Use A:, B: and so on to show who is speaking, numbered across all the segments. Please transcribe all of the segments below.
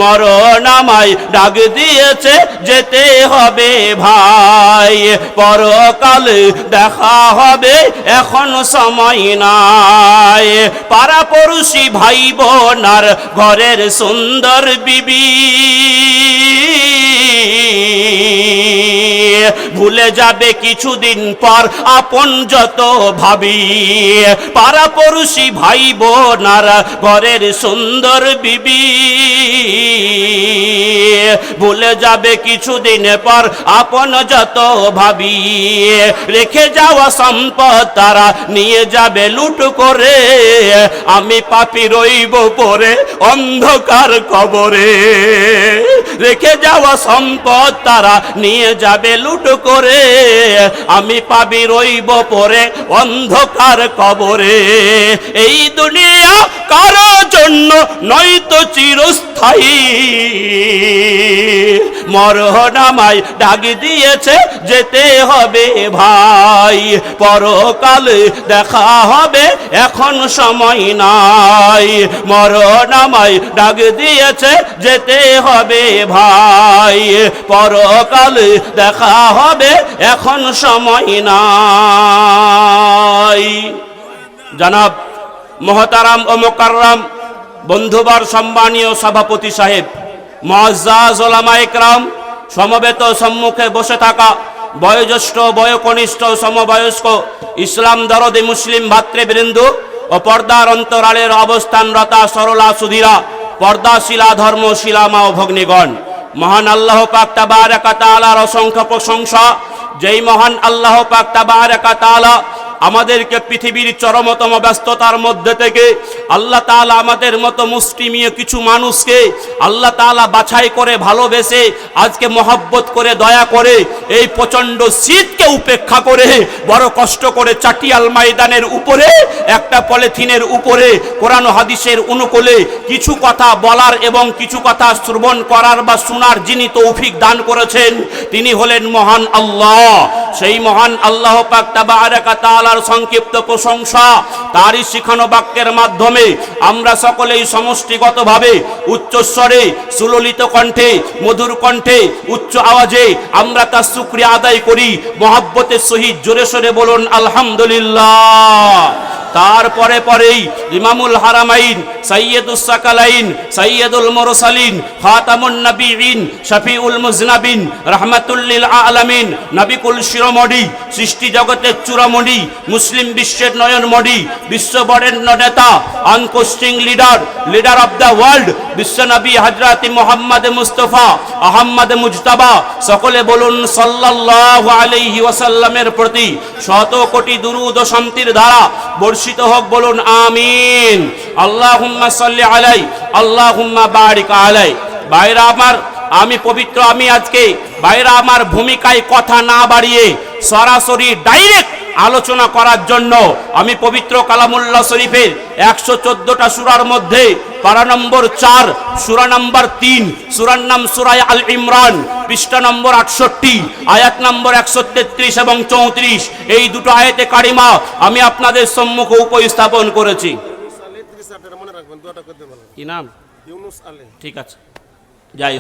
A: মরণ আমায় ডাক দিয়েছে যেতে হবে ভাই, পরকালে দেখা হবে এখন সময় নাই। পাড়াপড়শি ভাই বোনার ঘরের সুন্দর বিবি ভুলে যাবে কিছুদিন পর আপন যত ভাবি। পাড়াপড়শি ভাই বোনার ঘরের সুন্দর বিবি ভুলে যাবে কিছুদিন পর আপন যত ভাবি। রেখে যাওয়া সম্পদ তারা নিয়ে যাবে লুট করে, আমি পাপী রইব পরে অন্ধকার কবরে। রেখে যাওয়া সম্পদ তারা নিয়ে যাবে লুট করে, আমি পাপী রইব পরে অন্ধকার কবরে। এই দুনিয়া কারো জন্য নয়তো চিরস্থায়ী, মরণ আমায় ডাক দিয়েছে যেতে হবে ভাই, পরকালে দেখা হবে এখন সময় নাই। মরণ আমায় ডাক দিয়েছে যেতে হবে ভাই, পরকালে দেখা হবে এখন সময় নাই। জনাব মোহতারাম ও মোকাররম বন্ধুবার সম্মানীয় সভাপতি সাহেব, মুআজ্জাজ ওলামায়ে ইকরাম, সমবেত সম্মুখে বসে থাকা বয়োজ্যেষ্ঠ বয়োকনিষ্ঠ সমবয়স্ক ইসলাম দরদি মুসলিম ভাতৃবৃন্দ ও পর্দার অন্তরালের অবস্থানরতা সরলা সুধীরা, পর্দাশীলা ধর্মশীলা মা ও ভগ্নীগণ, মহান আল্লাহ পাক তাবারাকা তাআলার অসংখ্য প্রশংসা। যেই মহান আল্লাহ পাক তাবারাকা তাআলা আমাদেরকে পৃথিবীর চরমতম ব্যস্ততার মধ্যে থেকে আল্লাহ তাআলা আমাদের মতো মুসলিমীয় কিছু মানুষকে আল্লাহ তাআলা বাছাই করে ভালোবেসে আজকে মহব্বত করে দয়া করে এই প্রচণ্ড শীতকে উপেক্ষা করে বড় কষ্ট করে চাটিয়াল ময়দানের উপরে একটা পলিথিনের উপরে কোরআন ও হাদিসের অনুকূলে কিছু কথা বলার এবং কিছু কথা শ্রবণ করার বা শোনার যিনি তৌফিক দান করেছেন তিনি হলেন মহান আল্লাহ। সেই মহান আল্লাহ পাক তাবারাকা তাআলার সংক্ষিপ্ত প্রশংসা তারই শিখানো বাক্যের মাধ্যমে আমরা সকলেই সমষ্টিগতভাবে উচ্চস্বরে সুললিত কণ্ঠে মধুর কণ্ঠে উচ্চ আওয়াজে আমরা তার শুকরিয়া আদায় করি। মহব্বতের সহিত জোরে সোরে বলুন আলহামদুলিল্লাহ। তারপরে পরেই ইমামুল হারামাইন সাইয়্যিদুস সাকালাইন সাইয়্যিদুল মুরসালিন খাতামুন নবিয়িন শফিউল মুজনাবিন রাহমাতুল লিল আলামিন নবিকুল শিরোমণি সৃষ্টি জগতের চূড়ামণি মুসলিম বিশ্বের নয়নমণি বিশ্ব বরেণ্য নেতা আনকোস্টিং লিডার অফ দ্য ওয়ার্ল্ড বিশ্বনবী হযরত মুহাম্মদ মুস্তাফা আহমদ মুজতাবা সকলে বলুন সাল্লাল্লাহু আলাইহি ওয়াসাল্লামের প্রতি শত কোটি দুরূদ ও শান্তির ধারা বর্ষিত হোক, বলুন আমিন। আল্লাহুম্মা সাল্লি আলাই আল্লাহুম্মা বারিক আলাই। ভাইরা আমার, আমি আজকে ভাইরা আমার ভূমিকায় কথা না বাড়িয়ে সরাসরি ডাইরেক্ট আলোচনা করার জন্য আমি পবিত্র কালামুল্লাহ শরীফের 114টা সূরার মধ্যে পারা নম্বর 4 সূরা নম্বর 3 সূরার নাম সূরা আল ইমরান পৃষ্ঠা নম্বর 68 আয়াত নম্বর 133 এবং 34 এই দুটো আয়াতে কারিমা আমি আপনাদের সম্মুখে উপস্থাপন করেছি। কি নাম? ইউনুস আলী। ঠিক আছে, যাই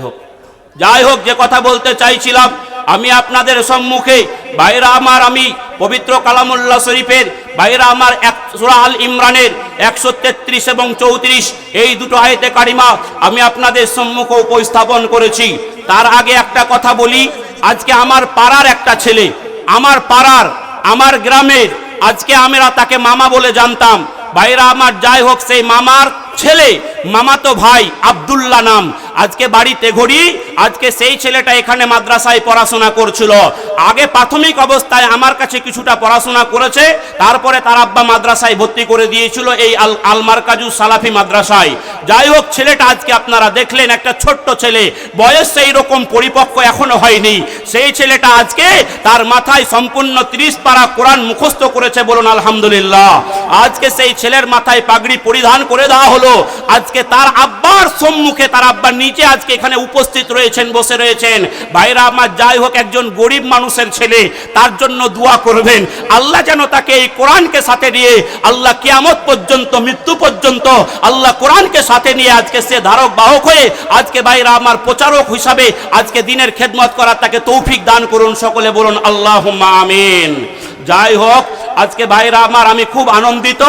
A: হোক যে কথা বলতে চাইছিলাম আমি আপনাদের সম্মুখে ভাইরা আমার, আমি পবিত্র কালামুল্লাহ শরীফের ভাইরা আমার সূরা আল ইমরানের 133 এবং 34 এই দুটো আয়াতে কারিমা আমি আপনাদের সম্মুখে উপস্থাপন করেছি। তার আগে একটা কথা বলি, আজকে আমার পাড়ার একটা ছেলে, আমার গ্রামের, আজকে আমরা তাকে মামা বলে জানতাম। ভাইরা আমার, যাই হোক সেই মামার ছেলে, মামাতো ভাই আব্দুল্লাহ নাম, আজকে বাড়িতে ঘড়ি, আজকে সেই ছেলেটা এখানে মাদ্রাসায় পড়াশোনা করছিল। আগে প্রাথমিক অবস্থায় আমার কাছে কিছুটা পড়াশোনা করেছে, তারপরে তার আব্বা মাদ্রাসায় ভর্তি করে দিয়েছিল এই আল মারকাজুস সালাফি মাদ্রাসায়। যাই হোক, ছেলেটা আজকে আপনারা দেখলেন একটা ছোট্ট ছেলে, বয়স সেই রকম পরিপক্ক এখনো হয়নি। সেই ছেলেটা আজকে তার মাথায় সম্পূর্ণ 30 পারা কোরআন মুখস্থ করেছে, বলুন আলহামদুলিল্লাহ। আজকে সেই ছেলের মাথায় পাগড়ি পরিধান করে দেওয়া হলো। হলো আজকে তার আব্বার সম্মুখে, তার আব্বা নিচে আজকে এখানে উপস্থিত রয়েছেন, বসে রয়েছেন। ভাইরা আমার, যাই হোক একজন গরিব মানুষের ছেলে, তার জন্য দোয়া করবেন আল্লাহ যেন তাকে এই কোরআনকে সাথে নিয়ে আল্লাহ কিয়ামত পর্যন্ত, মৃত্যু পর্যন্ত আল্লাহ কোরআনকে সাথে নিয়ে আজকে সে ধারক বাহক হয়ে আজকে ভাইরা আমার প্রচারক হিসাবে আজকে দিনের খেদমত করার তাকে তৌফিক দান করুন। সকলে বলুন আল্লাহুম্মা আমিন। যাই হোক আজকে ভাইরা আমার, আমি খুব আনন্দিত।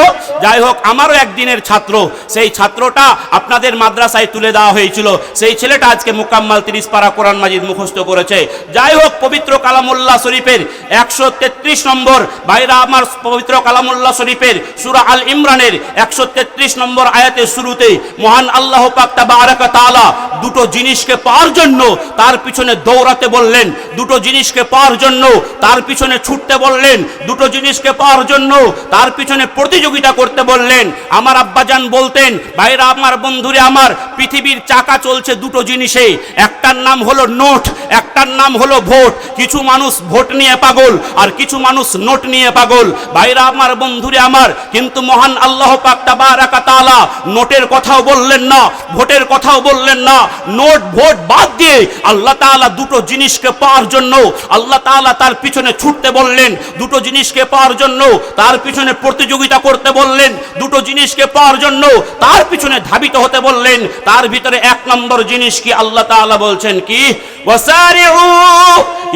A: যাই হোক আমারও একদিনের ছাত্র, সেই ছাত্রটা আপনাদের মাদ্রাসায় তুলে দেওয়া হয়েছিল, সেই ছেলেটা আজকে মুকাম্মাল 30 পারা কোরআন মাজিদ মুখস্থ করেছে। যাই হোক পবিত্র কালামুল্লাহ শরীফের 133 নম্বর, ভাইরা আমার পবিত্র কালামুল্লাহ শরীফের সূরা আল ইমরানের 133 নম্বর আয়াতের শুরুতে মহান আল্লাহ পাক তাবারাকা তাআলা দুটো জিনিসকে পাওয়ার জন্য তার পিছনে দৌড়াতে বললেন, দুটো জিনিসকে পাওয়ার জন্য তার পিছনে ছুটতে বললেন, দুটো জিনিসকে পাওয়ার জন্য তার পিছনে প্রতিযোগিতা করতে বললেন। আমার আব্বাজান বলতেন, ভাইরা আমার, বন্ধুরে আমার, পৃথিবীর চাকা চলছে দুটো জিনিসে, একটার নাম হলো নোট, একটার নাম হলো ভোট। কিছু মানুষ ভোট নিয়ে পাগল আর কিছু মানুষ নোট নিয়ে পাগল। ভাইরা আমার, বন্ধুরে আমার, কিন্তু মহান আল্লাহ পাক তাবারাকা তাআলা নোটের কথাও বললেন না, ভোটের কথাও বললেন না। নোট ভোট বাদ দিয়ে আল্লাহ তাআলা দুটো জিনিসকে পাওয়ার জন্য আল্লাহ তাআলা তার পিছনে ছুটতে বললেন, দুটো জিনিসকে পাওয়ার জন্য তার পিছনে প্রতিযোগিতা করতে বললেন, দুটো জিনিসকে পাওয়ার জন্য তার পিছনে ধাবিত হতে বললেন। তার ভিতরে এক নম্বর জিনিস কি? আল্লাহ তাআলা বলছেন কি? ওয়াসারিউ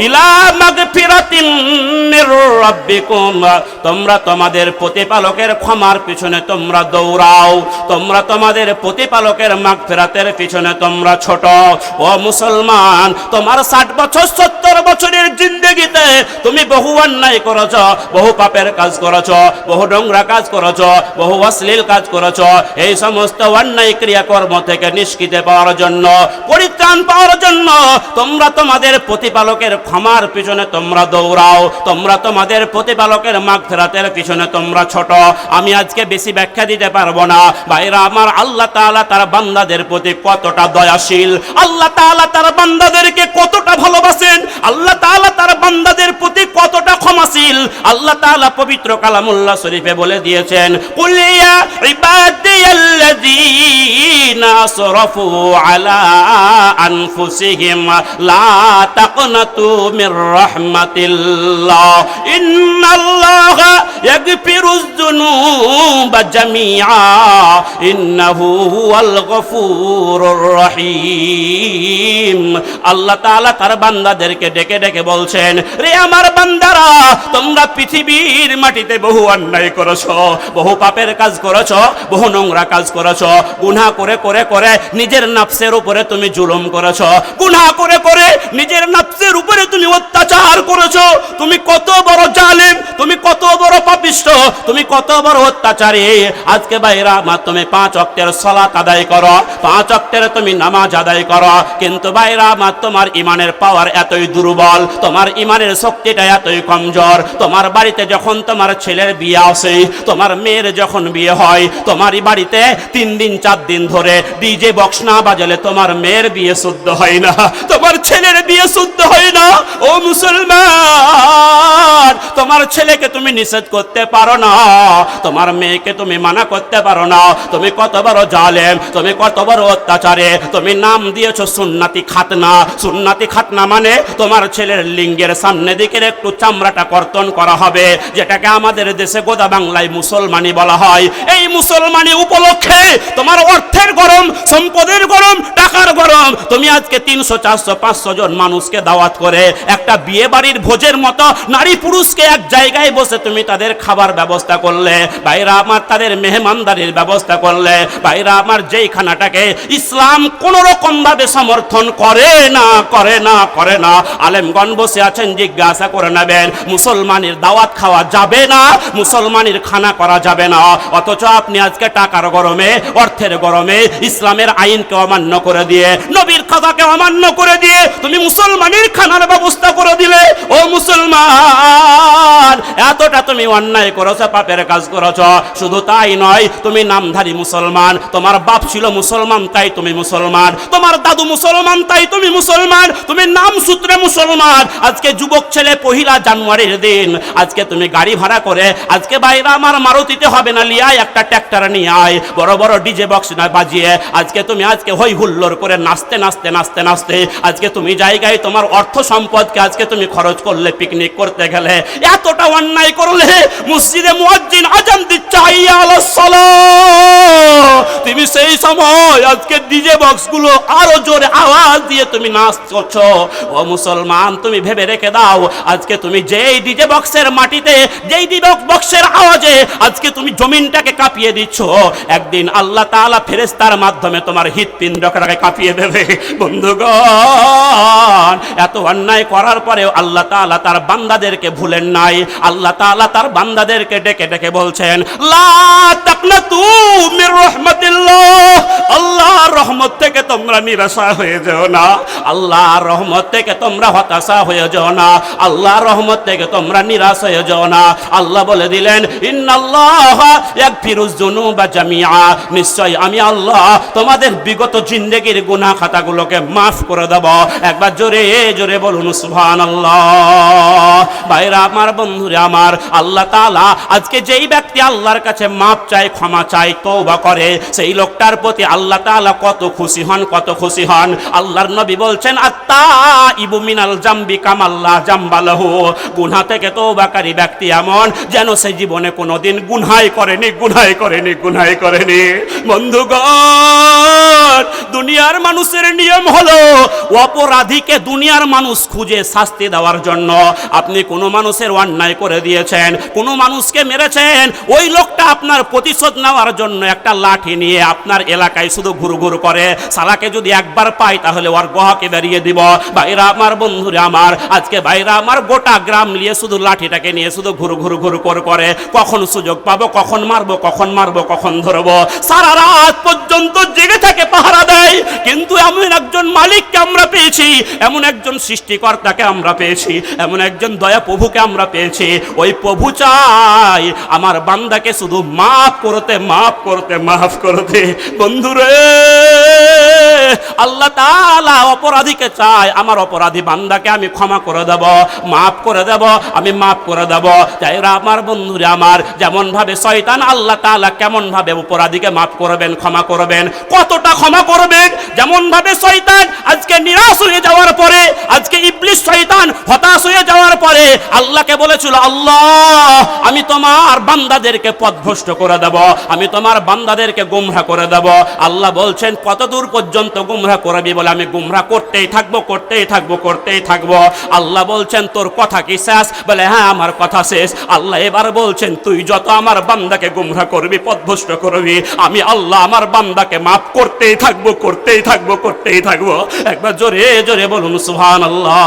A: ইলা মাগফিরাতিন মির রাব্বিকুম, তোমরা তোমাদের প্রতিপালকের ক্ষমার পিছনে তোমরা দৌড়াও, তোমরা তোমাদের প্রতিপালকের মাগফিরাতের পিছনে তোমরা ছোট। ও মুসলমান, তোমার 60 বছর 70 বছরের জিন্দেগিতে তুমি বহু অন্যায় করেছ, বহু পাপের কাজ করেছ, বহু নোংরা কাজ করেছ, বহু অশ্লীল কাজ করেছ। এই সমস্ত অন্যায় ক্রিয়াকর্ম থেকে নিষ্কৃতি পাওয়ার জন্য, পরিত্রাণ পাওয়ার জন্য তোমরা তোমাদের প্রতিপালকের ক্ষমার পিছনে তোমরা দৌড়াও, তোমরা তোমাদের প্রতিপালকের মাগফিরাতের পিছনে তোমরা ছোট। আমি আজকে বেশি ব্যাখ্যা দিতে পারবো না। ভাইরা আমার, আল্লাহ তাআলা তার বান্দাদের প্রতি কতটা দয়াশীল, আল্লাহ তাআলা তার বান্দাদেরকে কতটা ভালোবাসেন, আল্লাহ তাআলা তার বান্দাদের প্রতি কতটা ক্ষমাশীল। আল্লাহ তাআলা পবিত্র কালামুল্লাহ শরীফে বলে দিয়েছেন, কুল ইয়া ইবাদিয়াল্লাযীনা আসরাফু আলা আনফুসিহিম লা তাকনাতু মির রাহমাতিল্লাহ ইন্নাল্লাহা ইয়াগফিরুয যুনুবা জামিআ ইন্নাহু হুয়াল গফুরুর রহিম। আল্লাহ তাআলা তার বান্দাদেরকে ডেকে ডেকে বলছেন, রে আমার বান্দারা, তোমরা পৃথিবীর মাটিতে বহু অন্যায় করেছো, বহু পাপের কাজ করেছো, বহু নোংরা কাজ করেছো, গুনাহ করে করে করে নিজের নফসের উপরে তুমি জুলুম করেছো, গুনাহ করে করে নিজের নফসের উপরে তুমি অত্যাচার করেছো। তুমি কত বড় জালেম, তুমি কত বড় পাপিষ্ঠ, তুমি কত বড় অত্যাচারী। আজকে ভাইরা আমার, তুমি 5 ওয়াক্তের সালাত আদায় করো, 5 ওয়াক্তের তুমি নামাজ আদায় করো, কিন্তু ভাইরা আমার, তোমার ইমানের পাওয়ার এতই দুর্বল, তোমার ইমানের শক্তিটা এতই কমজোর। তোমার বাড়িতে যখন তোমার ছেলের বিয়ে আসে, তোমার মেয়ের যখন বিয়ে হয়, তোমারই বাড়িতে 3 দিন 4 দিন ধরে ডিজে বক্স না বাজালে তোমার মেয়ের বিয়ে শুদ্ধ হয় না, তোমার ছেলের বিয়ে শুদ্ধ হয় না। ও মুসলমান, তোমার ছেলেকে তুমি নিষেধ করতে পারো না, তোমার মেয়েকে তুমি মানা করতে পারো না। তুমি কত বড় জালেম, তুমি কত বড় অত্যাচারে। তুমি নাম দিয়েছো সুন্নাতি খাতনা। সুন্নাতি খাতনা মানে তোমার ছেলের লিঙ্গের সামনে দিকের একটু চামড়াটা কর্তন করা হবে, যেটাকে আমাদের দেশে গোদা বাংলায় মুসলমানি বলা হয়। এই মুসলমানি উপলক্ষে তোমার অর্থের গরম, সম্পদের গরম, টাকার গরম, তুমি আজকে 300 400 500 জন মানুষকে দাওয়াত করে একটা বিয়ে বাড়ির ভোজের মতো নারী পুরুষকে এক জায়গায় বসে তুমি তাদের খাবার ব্যবস্থা করলে, ভাইরা আমার, তাদের মেহমানদারির ব্যবস্থা করলে। ভাইরা আমার, যেই খানাটাকে ইসলাম কোন রকম ভাবে সমর্থন করে না, করে না, করে না। আলেমগণ বসে আছেন, জিজ্ঞাসা করে নেবেন, মুসলমানের দাওয়াত খাওয়া যাবে না, মুসলমানের খানা করা যাবে না। অথচ আপনি আজকে টাকার গরমে, অর্থের গরমে ইসলামের আইনকে অমান্য করে দিয়ে, নবীর কথাকে অমান্য করে দিয়ে তুমি মুসলমানের খানার ব্যবস্থা করে দিলে। ও মুসলমান, এতটা তুমি অন্যায় করেছো, পাপের কাজ করেছো। শুধু তাই নয়, তুমি নামধারী মুসলমান, তোমার বাপ ছিল মুসলমান তাই তুমি মুসলমান, তোমার দাদু মুসলমান তাই তুমি মুসলমান, তুমি নাম সূত্রে মুসলমান। আজকে যুবক ছেলে পহিলা জানুয়ারির দিন আজকে তুমি গাড়ি ভাড়া করে আজকে বাইরে আমার মারুতিতে হবে না, লিয়ায় একটা ট্র্যাক্টর নিয়ে আয়, বড় বড় ডিজে বক্স না বাজিয়ে আজকে তুমি আজকে হই হুল্লোড় করে নাচতে নাচতে নাচতে নাচতে আজকে তুমি জায়গায় তোমার অর্থ সম্পদকে আজকে তুমি খরচ করলে পিকনিক করতে গেলে। এতটা অন্যায় করলে মসজিদে মুয়াজ্জিন আজান দিচ্ছে হাইয়া আলাস সালাহ, তুমি সেই সময় আজকে ডিজে বক্স গুলো আরো জোরে আওয়াজ দিয়ে তুমি নাচছো। ও মুসলমান, তুমি ভেবে রেখে দাও, আজকে তুমি যেই ডিজে বক্সের মাটিতে যেই ডিজে বক্সের আওয়াজে আজকে তুমি জমিনটাকে কাঁপিয়ে দিচ্ছ, একদিন আল্লাহ তাআলা ফেরেশতার মাধ্যমে তোমার হৃৎপিণ্ডটাকে কাঁপিয়ে দেবে। বন্ধুগণ, এত অন্যায় করার পরেও আল্লাহ তাআলা তার বান্দাদেরকে ভুলেন নাই। আল্লাহ তাআলা তার বান্দাদেরকে ডেকে ডেকে বলছেন, লা তাকনাতু মির রাহমাতিল্লাহ, আল্লাহর রহমত থেকে তোমরা নিরাশা হয়ে যাও না, আল্লাহর রহমত থেকে তোমরা হতাশা হয়ে যাও না, আল্লাহর রহমত থেকে তোমরা নিরাশ হয়ে যাও না। আল্লাহ বলে দিলেন, ইন্নাল্লাহা ইয়াগফিরুয যুনুবা জামিআ, নিশ্চয় আমি আল্লাহ তোমাদের বিগত জিন্দেগির গুনাহ খাতাগুলোকে মাফ করে দেব। একবার জোরে জোরে বলুন সুবহানাল্লাহ। ভাইরা আমার, বন্ধুরা আমার, আল্লাহ তাআলা আজকে যেই ব্যক্তি আল্লাহর কাছে মাফ চায়, ক্ষমা চায়, তওবা করে, সেই লোকটার প্রতি আল্লাহ তাআলা কত খুশি হন, কত খুশি হন। আল্লাহর নবী বলছেন, আত্তাইবু মিনাল জামবি কামাল্লা জামবালাহু, গুনাহ থেকে তওবাকারী ব্যক্তি এমন যেন সে জীবনে কোনোদিন গুনাহই করেনি, গুনাহই করেনি, গুনাহই করেনি। বন্ধুগণ, দুনিয়ার মানুষের নিয়ম হলো অপরাধীকে দুনিয়ার মানুষ খুঁজে শাস্তি দেওয়ার জন্য। আপনি কোনো মানুষের অন্যায় করে দিয়েছেন, কোনো মানুষকে মেরেছেন, ওই লোকটা আপনার প্রতিশোধ নেওয়ার জন্য একটা লাঠি নিয়ে আপনার এলাকায় শুধু ঘুরঘুর করে। সালাকে যদি একবার পাই তাহলে ওর গহকে বেরিয়ে দিব। ভাইরা আমার, বন্ধুরা আমার, আজকে ভাইরা আমার গোটা গ্রাম নিয়ে শুধু লাঠিটাকে নিয়ে শুধু ঘুর ঘুর ঘুর করে কখন সুযোগ পাবো, কখন মারবো, কখন মারবো, কখন ধরবো, সারা রাত পর্যন্ত জেগে থাকে, পাহারা দেয়। কিন্তু এমন একজন মালিককে আমরা পেয়েছি, এমন একজন সৃষ্টিকর্তাকে আমরা পেয়েছি, এমন একজন দয়া প্রভুকে আমরা পেয়েছি। ওই প্রভু চাই আমার বান্দাকে শুধু মাফ করতে, মাফ করতে, মাফ করতে। বন্ধুরে, আল্লাহ তাআলা অপরাধীকে চায় আমার অপরাধী বান্দাকে আমি ক্ষমা করে দেব, মাফ করে দেব, আমি মাফ করে দেব। যাইরা আমার, বন্ধুরা আমার, যেমন ভাবে শয়তান আল্লাহ তাআলা কেমন ভাবে অপরাধীকে মাফ করবেন, ক্ষমা করবেন, কতটা ক্ষমা করবেন। যেমন ভাবে শয়তান আজকে নিরাশ হয়ে যাওয়ার পরে, আজকে ইবলিস শয়তান হতাশ হয়ে যাওয়ার পরে আল্লাহকে বলেছিল, আল্লাহ আমি তোমার বান্দাদেরকে পথভ্রষ্ট করে দেব, আমি তোমার বান্দাদেরকে গুমরাহ করে দেব। আল্লাহ বলছেন, কতদূর পর্যন্ত গুমরাহ করবি? বলে আমি গুমরাহ করতেই থাকবো, করতেই থাকবো, করতেই থাকবো। আল্লাহ বলছেন, তোর কথা কি শেষ? বলে হ্যাঁ, আমার কথা শেষ। আল্লাহ এবার বলছেন, তুই যত আমার বান্দাকে গুমরাহ করবি, পথভ্রষ্ট করবি, আমি আল্লাহ আমার বান্দাকে মাফ করতেই থাকবো, করতেই থাকবো, করতেই থাকবো। একবার জোরে জোরে বলুন সুবহানাল্লাহ।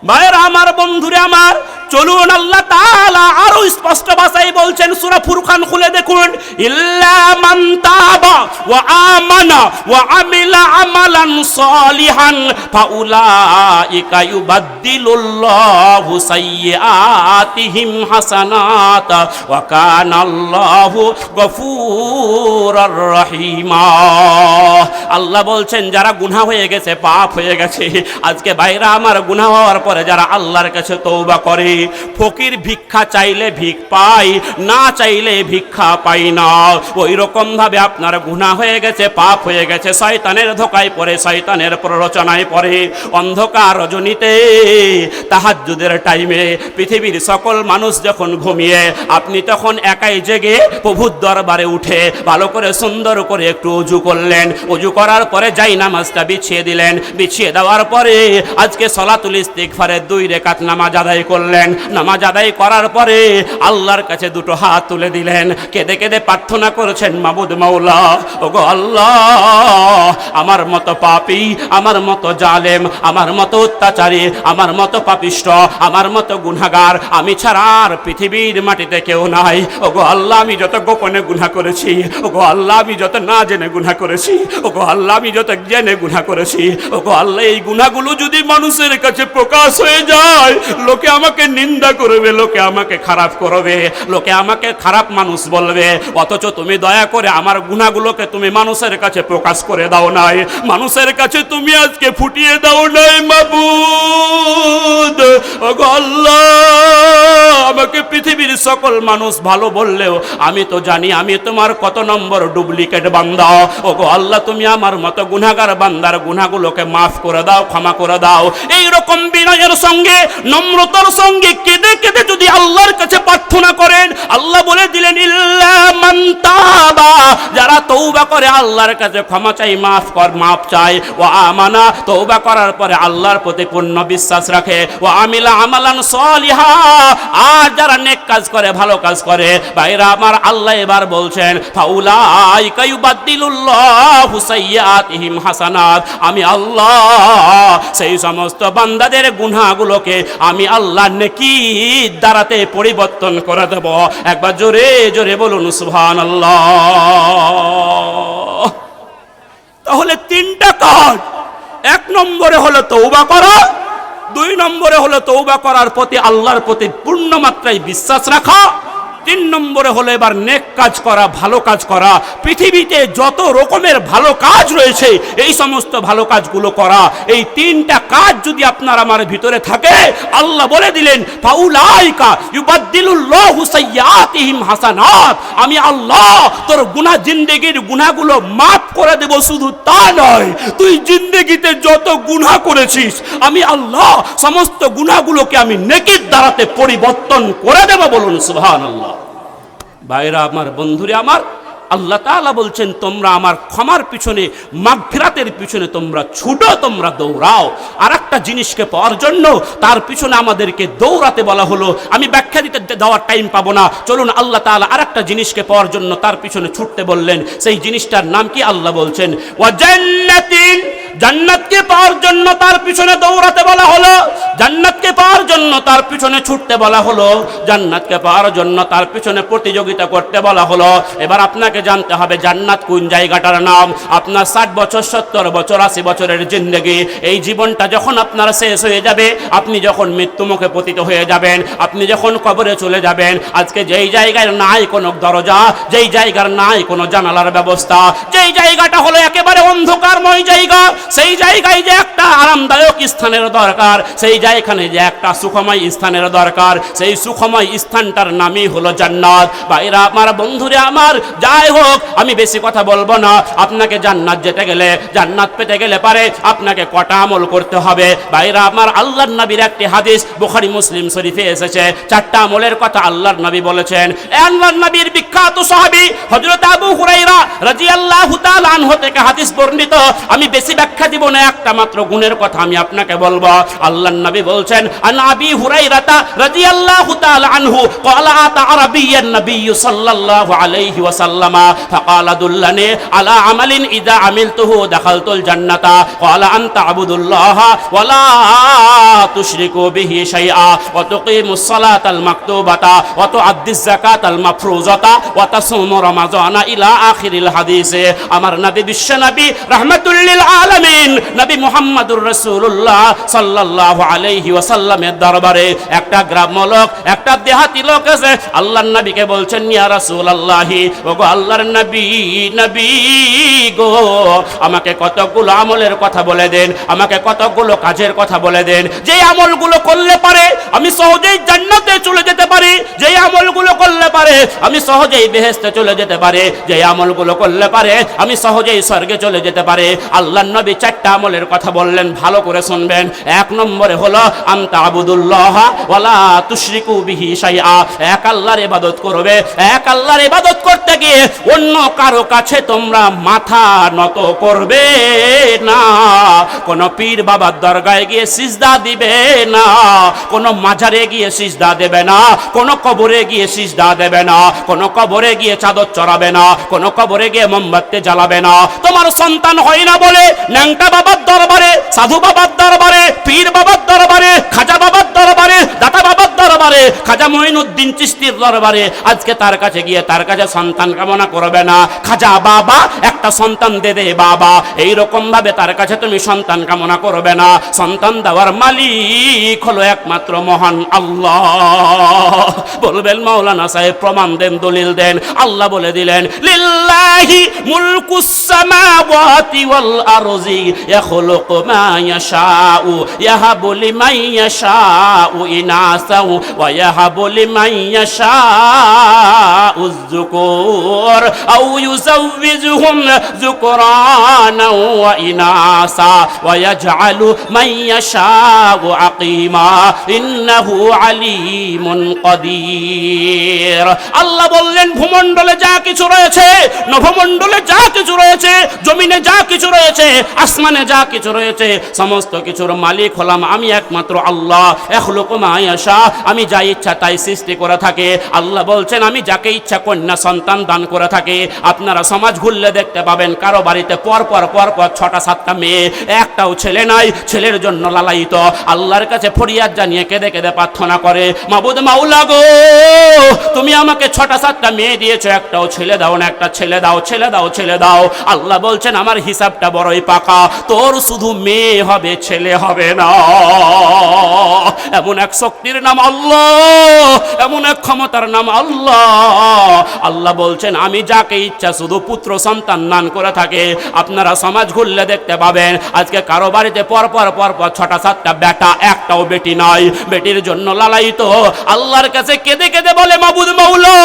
A: ভাইরা আমার, বন্ধুরা আমার, চলুন আল্লাহ তাআলা আরো স্পষ্ট ভাষায় বলছেন, সূরা ফুরকান খুলে দেখুন, ইল্লা মান তাবা ওয়া আমানা ওয়া আমিলা আমালান সালিহান ফাউলাইকা ইউবাদদিলুল্লাহু সাইয়্যাতিহিম হাসানাত ওয়া কানাল্লাহু গফুরুর রহিমা। আল্লাহ বলছেন, যারা গুনাহ হয়ে গেছে, পাপ হয়ে গেছে, আজকে ভাইরা আমার, গুনাহ হওয়ার পরে যারা আল্লাহর কাছে তওবা করে, ফকির ভিক্ষা চাইলে ভিক পাই, না চাইলে ভিক্ষা পাই না। ওই রকম ভাবে আপনার গুনাহ হয়ে গেছে, পাপ হয়ে গেছে, শয়তানের ধোকায় পড়ে, শয়তানের প্ররোচনায় পড়ে, অন্ধকার রজনীতে তাহাজ্জুদের টাইমে পৃথিবীর সকল মানুষ যখন ঘুমিয়ে, আপনি তখন একাই জেগে প্রভুর দরবারে উঠে ভালো করে সুন্দর করে একটু ওযু করলেন, ওযু করার পরে যাই নামাজটা বিছিয়ে দিলেন, বিছিয়ে দেওয়ার পরে আজকে সলাতুল ইস্তিগফারের 2 রাকাত নামাজ আদায় করলেন। নামাজ আদায় করার পরে আল্লাহর কাছে দুটো হাত তুলে দিলেন, কেঁদে কেঁদে প্রার্থনা করেছেন, মাবুদ মাওলা, ওগো আল্লাহ, আমার মতো পাপী, আমার মতো জালেম, আমার মতো অত্যাচারী, আমার মতো পাপিষ্ঠ, আমার মতো গুনাহগার আমি ছাড়া আর পৃথিবীর মাটিতে কেউ নাই। ওগো আল্লাহ, আমি যত গোপনে গুনাহ করেছি, ওগো আল্লাহ, আমি যত না জেনে গুনাহ করেছি, ওগো আল্লাহ আমি যত জেনে গুনাহ করেছি, ওগো আল্লাহ এই গুনাহগুলো যদি মানুষের কাছে প্রকাশ হয়ে যায়, লোকে আমাকে নিন্দা করবে, লোকে আমাকে খারাপ করবে, লোকে আমাকে খারাপ মানুষ বলবে, অথচ তুমি দয়া করে আমার গুনাহগুলোকে তুমি মানুষের কাছে প্রকাশ করে দাও নাই, মানুষের কাছে তুমি আজকে ফুটিয়ে দাও নাই মাবুদ। ওগো আল্লাহ আমাকে পৃথিবীর সকল মানুষ ভালো বললেও আমি তো জানি আমি তোমার কত নম্বর ডুপ্লিকেট বান্দা। ওগো আল্লাহ তুমি আমার মতো গুনাহগার বান্দার গুনাহগুলোকে মাফ করে দাও, ক্ষমা করে দাও। এই রকম বিনয়ের সঙ্গে নম্রতার সঙ্গে কেঁদে কেঁদে যদি আল্লাহর কাছে প্রার্থনা করেন, আল্লাহ বলে দিলেন ইল্লা মান তাবা, যারা তওবা করে আল্লাহর কাছে ক্ষমা চাই, মাফ চাই, ও আমানা তওবা করার পরে আল্লাহর প্রতি পূর্ণ বিশ্বাস রাখে, ও আমিলা আমালান সলিহা, আর যারা নেক কাজ করে, ভালো কাজ করে, ভাইরা আমার আল্লাহ এবার বলছেন ফাউলাইকা ইউবাদদিলুল্লাহু সাইয়্যাতিহিম হাসানাত, আমি আল্লাহ সেই সমস্ত বান্দাদের গুনাহগুলোকে আমি আল্লাহ নেকির দ্বারাতে পরিবর্তন করে দেব। একবার জোরে জোরে বলুন সুবহানাল্লাহ। তাহলে তিনটা কাজ, এক নম্বরে হলো তওবা করা, দুই নম্বরে হলো তওবা করার প্রতি আল্লাহর প্রতি পূর্ণ মাত্রায় বিশ্বাস রাখা, তিন নম্বরে হলো এবার নেক কাজ করা, ভালো কাজ করা। পৃথিবীতে যত রকমের ভালো কাজ রয়েছে এই সমস্ত ভালো কাজগুলো করা। এই তিনটা কাজ যদি আপনার আমার ভিতরে থাকে, আল্লাহ বলে দিলেন ফাউলাইকা ইউবাদদিলুল্লাহু সাইয়্যাতিহিম হাসানাত, আমি আল্লাহ তোর গুনাহ জিন্দেগির গুনাহগুলো মাফ করে দেব। শুধু তা নয়, তুই জিন্দেগিতে যত গুনাহ করেছিস আমি আল্লাহ সমস্ত গুনাহগুলোকে আমি নেকির দ্বারাতে পরিবর্তন করে দেব। বলুন সুবহানাল্লাহ। ভাইরা আমার, বন্ধুরে আমার, আল্লাহ তাআলা বলছেন তোমরা আমার ক্ষমার পিছনে, মাগফিরাতের পিছনে তোমরা ছুটো, তোমরা দৌড়াও। আর একটা জিনিসকে পাওয়ার জন্য তার পিছনে আমাদেরকে দৌড়াতে বলা হলো। আমি ব্যাখ্যা দিতে দেওয়ার টাইম পাবো না, চলুন আল্লাহ তাআলা আর একটা জিনিসকে পাওয়ার জন্য তার পিছনে ছুটতে বললেন। সেই জিনিসটার নাম কি? আল্লাহ বলছেন ওয়া জান্নাতিন, জান্নাতকে পাওয়ার জন্য তার পিছনে দৌড়াতে বলা হলো, জান্নাতকে পাওয়ার জন্য তার পিছনে ছুটতে বলা হলো, জান্নাতকে পাওয়ার জন্য তার পিছনে প্রতিযোগিতা করতে বলা হলো। এবার আপনাকে জানতে হবে জান্নাত কোন জায়গাটার নাম। আপনার 60 বছর, 70 বছর, 80 বছরের জিন্দেগি, এই জীবনটা যখন আপনার শেষ হয়ে যাবে, আপনি যখন মৃত্যুমুখে পতিত হয়ে যাবেন, আপনি যখন কবরে চলে যাবেন, আজকে যেই জায়গায় নাই কোনো দরজা, যেই জায়গার নাই কোনো জানালার ব্যবস্থা, যেই জায়গাটা হলো একেবারে অন্ধকারময় জায়গা, সেই জায়গায় যে একটা আরামদায়ক স্থানের দরকার, সেই জায়গায় যে একটা সুখময় স্থানের দরকার, সেই সুখময় স্থানটার নামই হলো জান্নাত। ভাইরা আমার, বন্ধুরে আমার, যাই হোক আমি বেশি কথা বলবো না। আপনাকে জান্নাত যেতে গেলে, জান্নাত পেতে গেলে পারে আপনাকে কটা আমল করতে হবে। ভাইরা আমার, আল্লাহর নবীর একটি হাদিস বুখারী মুসলিম শরীফে এসেছে, 4টা আমলের কথা আল্লাহর নবী বলেছেন। আল্লাহর নবীর বিখ্যাত সাহাবী হযরত আবু হুরায়রা রাদিয়াল্লাহু তাআলা আনহু থেকে হাদিস বর্ণিত। আমি বেশি ব্যাখ্যা দিব না, একটা মাত্র গুণের কথা আমি আপনাকে বলবো। আল্লাহর নবী বলছেন আন আবি হুরায়রা রাদিয়াল্লাহু তাআলা আনহু ক্বালা আতা আরাবিয়্যান নবী সাল্লাল্লাহু আলাইহি ওয়াসাল্লাম فقال دلني على عمل اذا عملته دخلت الجنه قال ان تعبد الله ولا تشركوا به شيئا وتقيم الصلاه المكتوبه وتؤدي الزكاه المفروضه وتصوم رمضان الى اخر الحديث। আমার নবী, বিশ্ব নবী, রাহমাতুল লিল আলামিন, নবী মুহাম্মদুর রাসূলুল্লাহ সাল্লাল্লাহু আলাইহি ওয়াসাল্লামের দরবারে একটা গ্রাম্য লোক, একটা দেহাতি লোক এসে আল্লাহর নবীকে বলছেন ইয়া রাসূলুল্লাহি, ওগো আল্লাহর নবী, নবী গো, আমাকে কতগুলো আমলের কথা বলে দেন, আমাকে কতগুলো কাজের কথা বলে দেন, যে আমলগুলো করলে পারে আমি সহজেই জান্নাতে চলে যেতে পারি, যে আমলগুলো করলে পারে আমি সহজেই বেহেশতে চলে যেতে পারি, যে আমলগুলো করলে পারে আমি সহজেই স্বর্গে চলে যেতে পারি। আল্লাহর নবী 4টা আমলের কথা বললেন, ভালো করে শুনবেন। 1 নম্বরে হলো আনতা আবুদুল্লাহ ওয়ালা তুশরিকু বিহি শাইআ, এক আল্লাহর ইবাদত করবে। এক আল্লাহর ইবাদত করতে গিয়ে অন্য কারো কাছে তোমরা মাথা নত করবে না, কোন পীর বাবার দরগায় গিয়ে সিজদা দিবে না, কোন মাজারে গিয়ে সিজদা দেবে না, কোন কবরে গিয়ে সিজদা দেবে না, কোন কবরে গিয়ে চাদর চড়াবে না, কোন কবরে গিয়ে মোমবাতি জ্বালাবে না। তোমার সন্তান হয় না বলে ন্যাংটা বাবার দরবারে, সাধু বাবার দরবারে, পীর বাবার দরবারে, খাজা বাবার দরবারে, দাতা বাবার দরবারে দরবারে, খাজা মঈনুদ্দিন চিশতির দরবারে আজকে তার কাছে গিয়ে তার কাছে সন্তান কামনা করবে না, খাজা বাবা একটা সন্তান দে দে বাবা, এইরকম ভাবে তার কাছে তুমি সন্তান কামনা করবে না। সন্তান দেওয়ার মালিক হলো একমাত্র মহান আল্লাহ। বলবেন মাওলানা সাহেব প্রমাণ দেন, দলিল দেন। আল্লাহ বলে দিলেন, লিল্লাহি মুলকুস সামাওয়াতি ওয়াল আরজি ইয়াখলুকু মা ইয়াশাউ ইয়াহাবু লিমান ইয়াশাউ ইনাসাও ওয়া ইয়াহাবু লিমান ইয়াশাউ যুকুর আও ইউযাওযিজুহুম যুকরানা ওয়া ইনাসা ওয়া ইয়াজআলু মান ইয়াশাউ আকিমা ইন্নাহু আলিমুন কাদির। আল্লাহ বললেন, ভূমণ্ডলে যা কিছু রয়েছে, নভমণ্ডলে যা কিছু রয়েছে, জমিনে যা কিছু রয়েছে, আসমানে যা কিছু রয়েছে, সমস্ত কিছুর মালিক হলাম আমি একমাত্র আল্লাহ। ইয়াখলুকু মা ইয়াশা, আমি যা ইচ্ছা তাই সৃষ্টি করে থাকে। আল্লাহ বলছেন, আমি যাকে ইচ্ছা কন্যা সন্তান দান করে থাকে। আপনারা সমাজ ঘুরলে দেখতে পাবেন কারো বাড়িতে পর পর 6টা 7টা মেয়ে, একটাও ছেলে নাই। ছেলের জন্য লালায়িত, আল্লাহর কাছে ফরিয়াদ জানিয়ে কেঁদে কেঁদে প্রার্থনা করে, মাবুদ মাওলা গো, তুমি আমাকে 6টা 7টা মেয়ে দিয়েছো, একটাও ছেলে দাও না, একটা ছেলে দাও, ছেলে দাও, ছেলে দাও। আল্লাহ বলছেন, আমার হিসাবটা বড়ই পাকা, তোর শুধু মেয়ে হবে, ছেলে হবে না। এমন এক শক্তির নাম আল্লাহ, এমন এক ক্ষমতার নাম আল্লাহ। আল্লাহ বলছেন, আমি যাকে ইচ্ছা শুধু পুত্র সন্তান দান করে থাকে। আপনারা সমাজ ঘুরলে দেখতে পাবেন আজকে কারো বাড়িতে পর পর 6টা 7টা বেটা, একটাও বেটি নাই। বেটির জন্য লালায়িত, আল্লাহর কাছে কেঁদে কেঁদে বলে, মাবুদ মাওলা,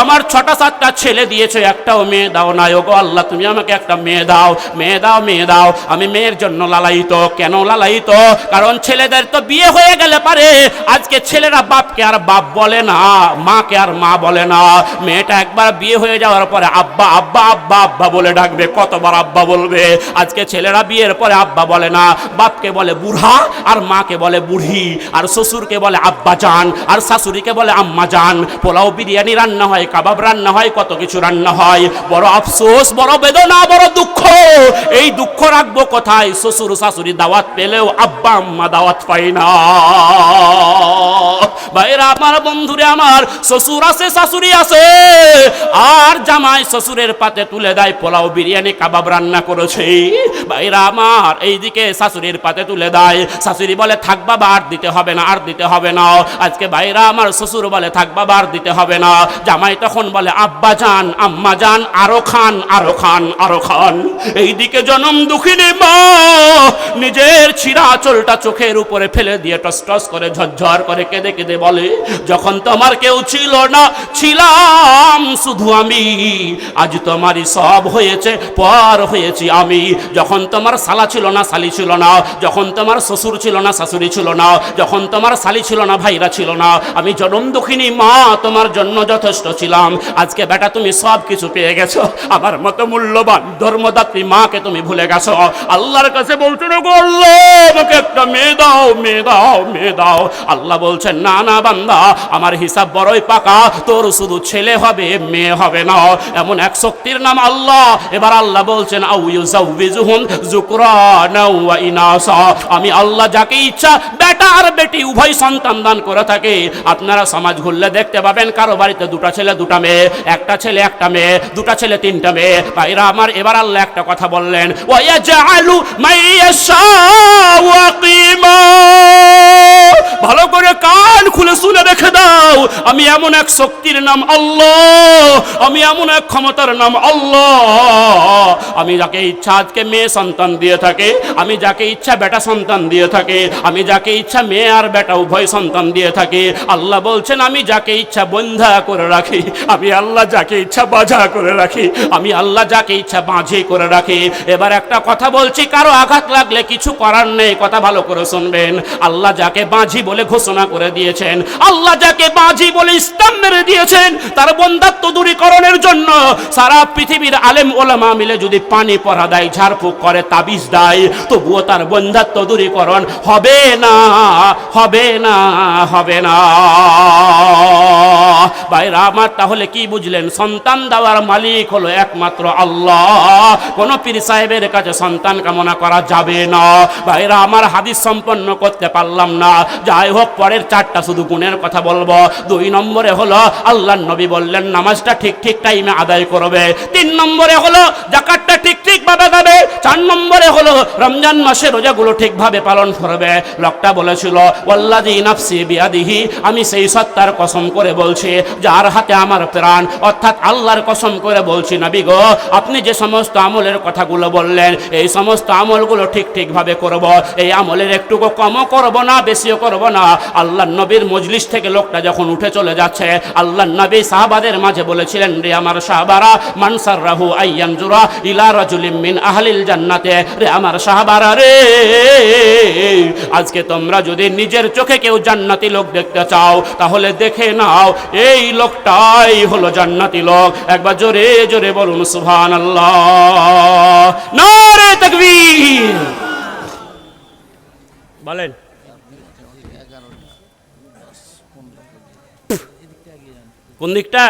A: আমার 6টা 7টা ছেলে দিয়েছো, একটাও মেয়ে দাও না। ওগো আল্লাহ, তুমি আমাকে একটা মেয়ে দাও, মেয়ে দাও, মেয়ে দাও। আমি মেয়ের জন্য লালায়িত। কেন লালায়িত? কারণ ছেলেদের তো বিয়ে হয়ে গেলে পারে আজকে ছেলেরা বাপকে আর বাপ বলে না, মাকে আর মা বলে না। মেয়েটা একবার বিয়ে হয়ে যাওয়ার পরে আব্বা আব্বা আব্বা আব্বা বলে ডাকবে, কতবার আব্বা বলবে? আজকে ছেলেরা বিয়ের পরে আব্বা বলে না, বাপকে বলে বুড়া, আর মাকে বলে বুড়ি, আর শ্বশুরকে বলে আব্বা জান, আর শাশুড়িকে বলে আম্মা জান। পোলাও বিরিয়ানি রান্না হয়, কাবাব রান্না হয়, কত কিছু রান্না হয়। বড় আফসোস, বড় বেদনা, বড় দুঃখ। এই দুঃখ রাখবো কোথায়? শ্বশুর শাশুড়ি দাওয়াত পেলেও আব্বা আম্মা দাওয়াত পাই না। ভাইরা আমার, বন্ধুরে আমার, শ্বশুর আছে, শাশুড়ি আছে, আর জামাই শ্বশুরের পাতে তুলে দেয় পোলাও বিরিয়ানি কাবাব রান্না করেছে। ভাইরা আমার, এইদিকে শাশুড়ির পাতে তুলে দেয়, শাশুড়ি বলে থাক বাবা, আর দিতে হবে না, আর দিতে হবে না। আজকে ভাইরা আমার, শ্বশুর বলে থাক বাবা, আর দিতে হবে না। জামাই তখন বলে আব্বা জান, আম্মা জান, আরো খান, আরো খান, আরো খান। এইদিকে জনম দুঃখিনী মা নিজের ছিঁড়া চোলটা চোখের উপরে ফেলে দিয়ে টস টস করে ঝরঝর করে কেঁদে কেঁদে বলে, যখন তোমার কেউ ছিল না, ছিলাম শুধু আমি। আজ তোমারই সব হয়েছে, পর হয়েছি আমি। যখন তোমার শালা ছিল না, শালি ছিল না, যখন তোমার শ্বশুর ছিল না, শাশুড়ি ছিল না, যখন তোমার শালি ছিল না, ভাইরা ছিল না, আমি জনম দুঃখিনী মা তোমার জন্য যথেষ্ট ছিলাম। আজকে বেটা তুমি সব কিছু পেয়ে গেছো, আমার মতো মূল্যবান ধর্মদাত্রী মাকে তুমি ভুলে গেছো। আল্লাহর কাছে বলছো না গো আল্লাহ, আমাকে একটা মেয়ে দাও, মেয়ে দাও, মেয়ে দাও। আল্লাহ বলছেন, না না বান্দা, আমার হিসাব বড়ই পাকা, তোর শুধু ছেলে হবে, মেয়ে হবে না। এমন এক শক্তির নাম আল্লাহ। এবার আল্লাহ বলছেন, আউ ইউযাওযিজুহুম যুকরানা ওয়া ইনাসা, আমি আল্লাহ যাকে ইচ্ছা বেটা আর বেটি উভয় সন্তান দান করে থাকে। আপনারা সমাজ ঘুরলে দেখতে পাবেন কারো বাড়িতে 2টা ছেলে 2টা মেয়ে, একটা ছেলে একটা মেয়ে, 2টা ছেলে 3টা মেয়ে। ভাইরা আমার, এবার আল্লাহ একটা কথা বললেন, ওয়া ইয়াজআলু মান ইয়াশাউ আকিমা। ভালো করে কান খুলে শুনে রেখে দাও, আমি এমন এক শক্তির নাম আল্লাহ, আমি এমন এক ক্ষমতার নাম আল্লাহ। আমি যাকে ইচ্ছা আজকে মেয়ে সন্তান দিয়ে থাকে, আমি যাকে ইচ্ছা বেটা সন্তান দিয়ে থাকে, আমি যাকে ইচ্ছা মেয়ে আর বেটা উভয় সন্তান দিয়ে থাকে। আল্লাহ বলছেন, আমি যাকে ইচ্ছা বন্ধা করে রাখি, আমি আল্লাহ যাকে ইচ্ছা বাজা করে রাখি, আমি আল্লাহ যাকে ইচ্ছা বাঁঝে করে রাখি। এবার একটা কথা বলছি, কারো আঘাত লাগলে কিছু করার নেই, কথা ভালো করে শুনবেন। আল্লাহ যাকে বাঁঝি বলে ঘোষণা করে দিয়েছেন, আল্লাহ যাকে বাঁঝি জীবন ইসলাম মেরে দিয়েছেন তার বন্ধাত্ব দূরীকরণের জন্য। সারা পৃথিবীর আলেম ওলামা মিলে যদি পানি পড়া দেয়, ঝাড়ফুঁক করে, তাবিজ দেয়, তবুও তার বন্ধাত্ব দূরীকরণ হবে না, হবে না, হবে না। ভাইরা আমার, তাহলে কি বুঝলেন? সন্তান দেওয়ার মালিক হলো একমাত্র আল্লাহ। কোন পীর সাহেবের কাছে সন্তান কামনা করা যাবে না। ভাইরা আমার, হাদিস সম্পন্ন করতে পারলাম না, যাই হোক পরের চারটা শুধু গুণের কথা বলবো। 2 নম্বরে হলো আল্লাহর নবী বললেন নামাজটা ঠিক ঠিক টাইমে আদায় করবে। 3 নম্বরে হলো যাকাতটা ঠিক ঠিক ভাবে দেবে। 4 নম্বরে হলো রমজান মাসে রোজাগুলো ঠিকভাবে পালন করবে। লোকটা বলেছিল ওয়াল্লাযী নাফসি বিয়াদিহি, আমি সেই সত্তার কসম করে বলছি যার হাতে আমার প্রাণ, অর্থাৎ আল্লাহর কসম করে বলছি নবী গো, আপনি যে সমস্ত আমলের কথাগুলো বললেন এই সমস্ত আমলগুলো ঠিক ঠিকভাবে করব। এই আমলের একটুকু কমও করব না, বেশিও করব না। আল্লাহর নবীর মজলিস থেকে লোকটা যখন উঠে চলে যাচ্ছে, আল্লাহর নবী সাহাবাদের মাঝে বলেছিলেন রে আমার সাহাবারা, মান সাররাহু আইয়ানজুরা ইলা রাজুলিম মিন আহলিল জান্নাতে, রে আমার সাহাবারা রে, আজকে তোমরা যদি নিজের চোখে কেউ জান্নাতি লোক দেখতে চাও তাহলে দেখে নাও এই লোকটাই হলো জান্নাতি লোক। একবার জোরে জোরে বলুন সুবহানাল্লাহ, নারে তাকবীর। বলেন কোন দিকটা?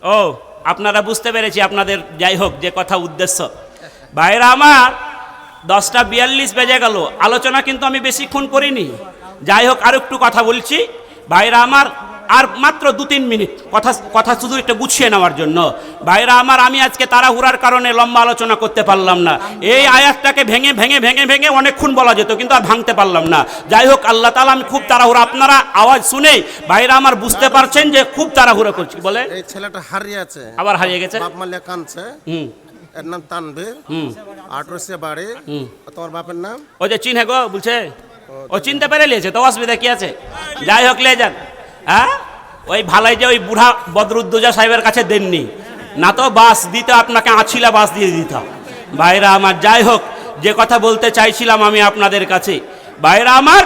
A: ও, আপনারা বুঝতে পেরেছি আপনাদের, যাই হোক যে কথা উদ্দেশ্য। ভাইরা আমার, 10:42 বেজে গেল, আলোচনা কিন্তু আমি বেশিক্ষণ করিনি। যাই হোক আর একটু কথা বলছি। ভাইরা আমার, আর মাত্র 2-3 মিনিট কথা শুধু একটু গুছিয়ে নেওয়ার জন্য। ভাইরা আমার, আমি আজকে তাড়াহুড়ার কারণে লম্বা আলোচনা করতে পারলাম না। এই আয়াতটাকে ভেঙে ভেঙে ভেঙে ভেঙে অনেকক্ষণ বলা যেত, কিন্তু আর ভাঙতে পারলাম না। যাই হোক আল্লাহ তাআলা, আমি খুব তাড়াহুড়া, আপনারা আওয়াজ শুনে ভাইরা আমার বুঝতে পারছেন যে খুব তাড়াহুড়ো করছি। বলে এই ছেলেটা হারিয়ে আছে, আবার হারিয়ে গেছে, বাপ মালিয়া কাঁদছে। এর নাম তানভীর, আটরসে বাড়ি। তোমার বাপের নাম? ওই যে চিনহে গো বলছে, ও চিনতে পেরে লিয়েছে তো, অসুবিধা কি আছে? যাই হোক লে যান। হ্যাঁ, ওই ভালাই যে ওই বুড়া বদরুদ্দোজা সাহেবের কাছে দেননি, না তো বাস দিতে আপনাকে আছিলা বাস দিয়ে দিতাম। ভাইরা আমার, যাই হোক যে কথা বলতে চাইছিলাম আমি আপনাদের কাছে, ভাইরা আমার,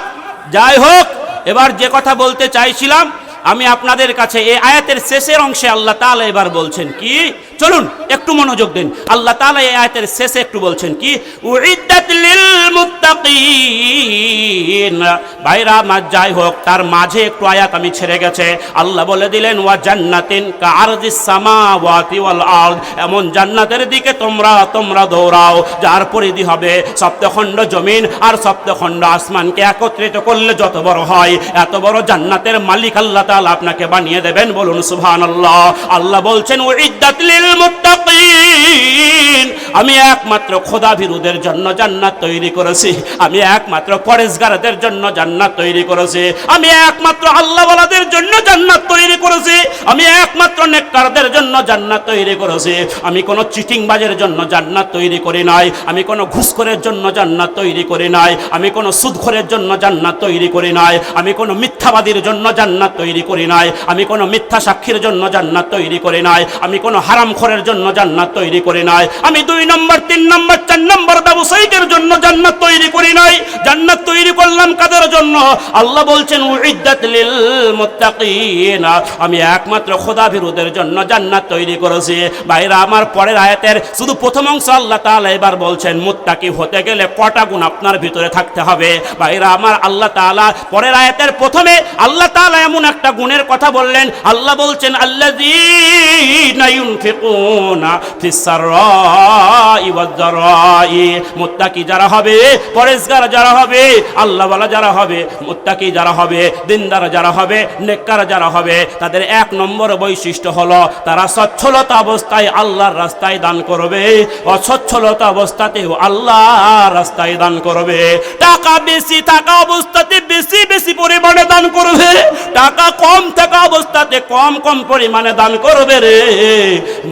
A: যাই হোক এবার যে কথা বলতে চাইছিলাম আমি আপনাদের কাছে, এই আয়াতের শেষের অংশে আল্লাহ তাআলা এবার বলছেন কি, চলুন একটু মনোযোগ দিন। আল্লাহ তাআলা এই আয়াতের শেষে একটু বলছেন কি, উইদ্দাত লিল মুত্তাকিন। ভাইরা আমার, যাই হোক তার মাঝে একটু আয়াত আমি ছেড়ে গেছে। আল্লাহ বলে দিলেন ওয়া জান্নাতিন কাআরদিস সামাওয়াতি ওয়াল আরদ, এমন জান্নাতের দিকে তোমরা দৌড়াও যার পরিধি হবে সপ্তখণ্ড জমিন আর সপ্তখণ্ড আসমানকে একত্রিত করলে যত বড় হয়, এত বড় জান্নাতের মালিক আল্লাহ তাআলা আপনাকে বানিয়ে দেবেন। বলুন সুবহানাল্লাহ। আল্লাহ বলছেন উইদ্দাত লিল মুত্তাকিন, আমি একমাত্র খোদাভীরুদের জন্য জান্নাত তৈরি করেছি, আমি একমাত্র পরেশগারদের জন্য জান্নাত তৈরি করেছি, আমি একমাত্র আল্লাহওয়ালাদের জন্য জান্নাত তৈরি করেছি, আমি একমাত্র নেককারদের জন্য জান্নাত তৈরি করেছি। আমি কোনো চিটিংবাজের জন্য জান্নাত তৈরি করি নাই, আমি কোনো ঘুষখোরের জন্য জান্নাত তৈরি করি নাই, আমি কোনো সুদখোরের জন্য জান্নাত তৈরি করি নাই, আমি কোনো মিথ্যাবাদীর জন্য জান্নাত তৈরি করি নাই, আমি কোনো মিথ্যা সাক্ষীর জন্য জান্নাত তৈরি করি নাই, আমি কোনো হারামখোরের জন্য জান্নাত তৈরি করি নাই, আমি 2 নম্বর 3 নম্বর 4 নম্বর ব্যবসায়ীদের জন্য জান্নাত তৈরি করি নাই। জান্নাত তৈরি করলাম কাদের জন্য? আল্লাহ বলছেন উইদ্দাত লিল মুত্তাকিন, আমি একমাত্র খোদাভীরুদের জন্য জান্নাত তৈরি করেছি। ভাইরা আমার, পরের আয়াতের শুধু প্রথম অংশ আল্লাহ তাআলা এবার বলছেন মুত্তাকি হতে গেলে কটা গুণ আপনার ভিতরে থাকতে হবে। ভাইরা আমার, আল্লাহ তাআলা পরের আয়াতের প্রথমে আল্লাহ তাআলা এমন একটা গুণের কথা বললেন। আল্লাহ বলছেন আল্লাযীনা ইউনফিকুনা ফিস সাররাই ওয়াদ দারাই, মুত্তাকি যারা হবে, পরেশগার যারা হবে, আল্লাহওয়ালা যারা হবে, মুত্তাকি যারা হবে, দিনদার যারা হবে, নেককার যারা হবে, তাদের 1 নম্বর বৈশিষ্ট্য হলো তারা সচ্ছলতা অবস্থায় আল্লাহর রাস্তায় দান করবে, অসচ্ছলতা অবস্থাতেও আল্লাহর রাস্তায় দান করবে। টাকা বেশি থাকা অবস্থাতে বেশি বেশি পরিমাণে দান করবে, টাকা কম থাকা অবস্থাতে কম কম পরিমাণে দান করবে রে।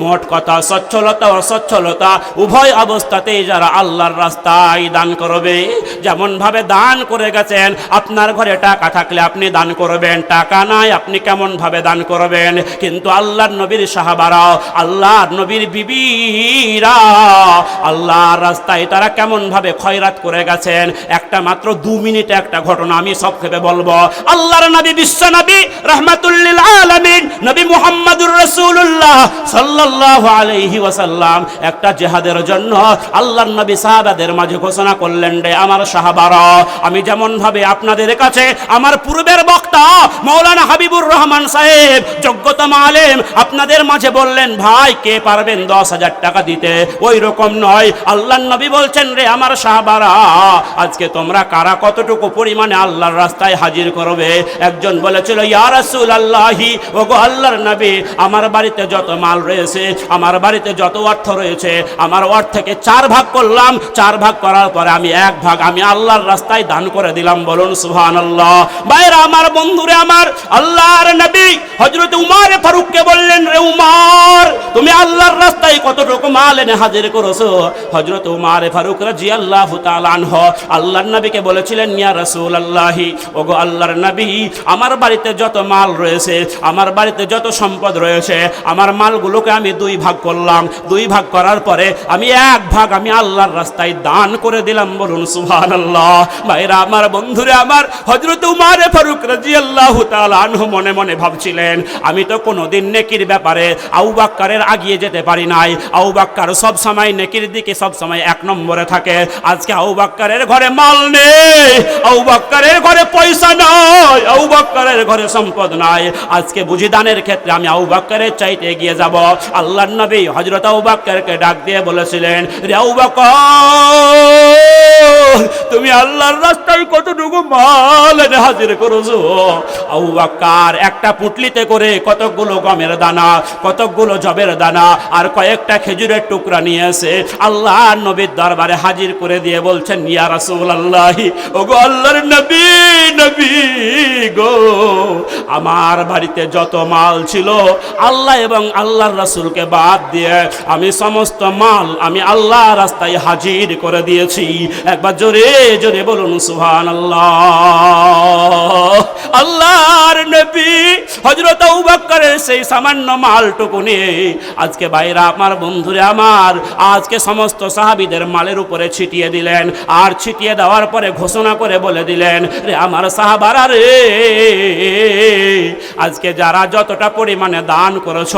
A: মোট কথা সচ্ছলতা ও অসচ্ছলতা উভয় অবস্থাতেই যারা আল্লাহর রাস্তায় দান করবে, যেমন ভাবে দান করে গেছেন। আপনার ঘরে টাকা থাকলে আপনি দান করবেন, টাকা নাই আপনি কেমন ভাবে দান করবেন? কিন্তু আল্লাহর নবীর সাহাবারা, আল্লাহর নবীর বিবিরা আল্লাহর রাস্তায় তারা কেমন ভাবে খয়রাত করে গেছেন। একটা মাত্র 2 মিনিটে একটা ঘটনা আমি সংক্ষেপে বলবো। আল্লাহর নবী, বিশ্ব নবী, রাহমাতুল লিল আলামিন, নবী মুহাম্মদুর রাসূলুল্লাহ সাল্লাল্লাহু আলাইহি ওয়াসাল্লাম একটা জিহাদের জন্য আল্লাহর নবী সাহাবাদের মাঝে ঘোষণা করলেন, রে আমার সাহাবারা, আমি যেমন ভাবে আপনাদের কাছে আমার পূর্বের বক্তা মাওলানা হাবিবুর রহমান সাহেব যোগ্যতম আলেম আপনাদের মাঝে বললেন, ভাই কে পারবেন 10,000 টাকা দিতে, ওই রকম নয়। আল্লাহর নবী বলছেন, রে আমার সাহাবারা, আজকে তোমরা কারা কতটুকু পরিমাণে আল্লাহর রাস্তায় হাজির করবে? একজন বলেছিল, ইয়া রাসূলুল্লাহি, ওগো আল্লাহর নবী, আমার বাড়িতে যত মাল রয়েছে, আমার বাড়িতে যত অর্থ রয়েছে, আমার অর্থ থেকে 4 ভাগ করলাম, 4 ভাগ করার পরে আমি 1 ভাগ আমি আল্লাহর রাস্তায় দান করে দিলাম। বলুন সুবহানাল্লাহ। ভাইরা আমার, বন্ধুরে আমার, আল্লাহর নবী হযরত উমর ফারুককে বললেন, রে উমর, তুমি আল্লাহর রাস্তায় কতটুকু মাল এনে হাজির করেছো? হযরত উমর ফারুক রাদিয়াল্লাহু তাআলা আনহু আল্লাহর নবীকে বলেছিলেন, ইয়া রাসূলুল্লাহি, ওগো আল্লাহর নবী, আমার বাড়িতে যত মাল রয়েছে, আমার বাড়িতে যত সম্পদ রয়েছে, আমার মালগুলোকে আমি 2 ভাগ করলাম, 2 ভাগ করার পরে আমি 1 ভাগ আমি আল্লাহর রাস্তায় দান করে দিলাম। বলুন সুবহানাল্লাহ। ভাইরা আমার, বন্ধুরে আমার, হযরত উমর ফারুক রাদিয়াল্লাহু তাআলা আনহু মনে মনে ভাবছিলেন, আমি তো কোনোদিন নেকির ব্যাপারে আবু বকরের আগিয়ে যেতে পারি নাই। আবু বকর সব সময় নেকির দিকে সব সময় 1 নম্বরে থাকে। আজকে আবু বকরের ঘরে মাল নেই, আবু বকরের ঘরে পয়সা নাই, আবু বকরের ঘরে সম্পদ নাই। আজকে বুঝি দানের ক্ষেত্রে আমি আবু বকরের চাইতে এগিয়ে যাব। আল্লাহর নবী হযরত আবু বকরকে ডাক দিয়ে বলেছিলেন, রে আবু বকর, তুমি আল্লাহর রাস্তায় কতটুকু মাল এনে হাজির করেছো? আবু বকর একটা পুটলিতে করে কতগুলো গমের দানা, কতগুলো জবের দানা আর কয়েকটা খেজুরের টুকরা নিয়ে এসে আল্লাহর নবীর দরবারে হাজির করে দিয়ে বলছেন, ইয়া রাসূলুল্লাহি, ওগো আল্লাহর নবী, নবী গো, আমার বাড়িতে যত মাল ছিল আল্লাহ এবং আল্লাহর রাসূলকে বাদ দিয়ে আমি সমস্ত মাল আমি আল্লাহর রাস্তায় হাজির করে দিয়েছি। একবার জোরে জোরে বলুন সুবহানাল্লাহ। আল্লাহর নবী হযরত আবু বকরের সেই সামান্য মালটুকু নিয়ে আজকে ভাইরা আমার, বন্ধুরে আমার, আজকে সমস্ত সাহাবীদের মালের উপরে ছিটিয়ে দিলেন। আর ছিটিয়ে দেওয়ার পরে ঘোষণা করে বলে দিলেন, রে আমার সাহাবারা রে, আজকে যারা যতটা পরিমাণে দান করেছ,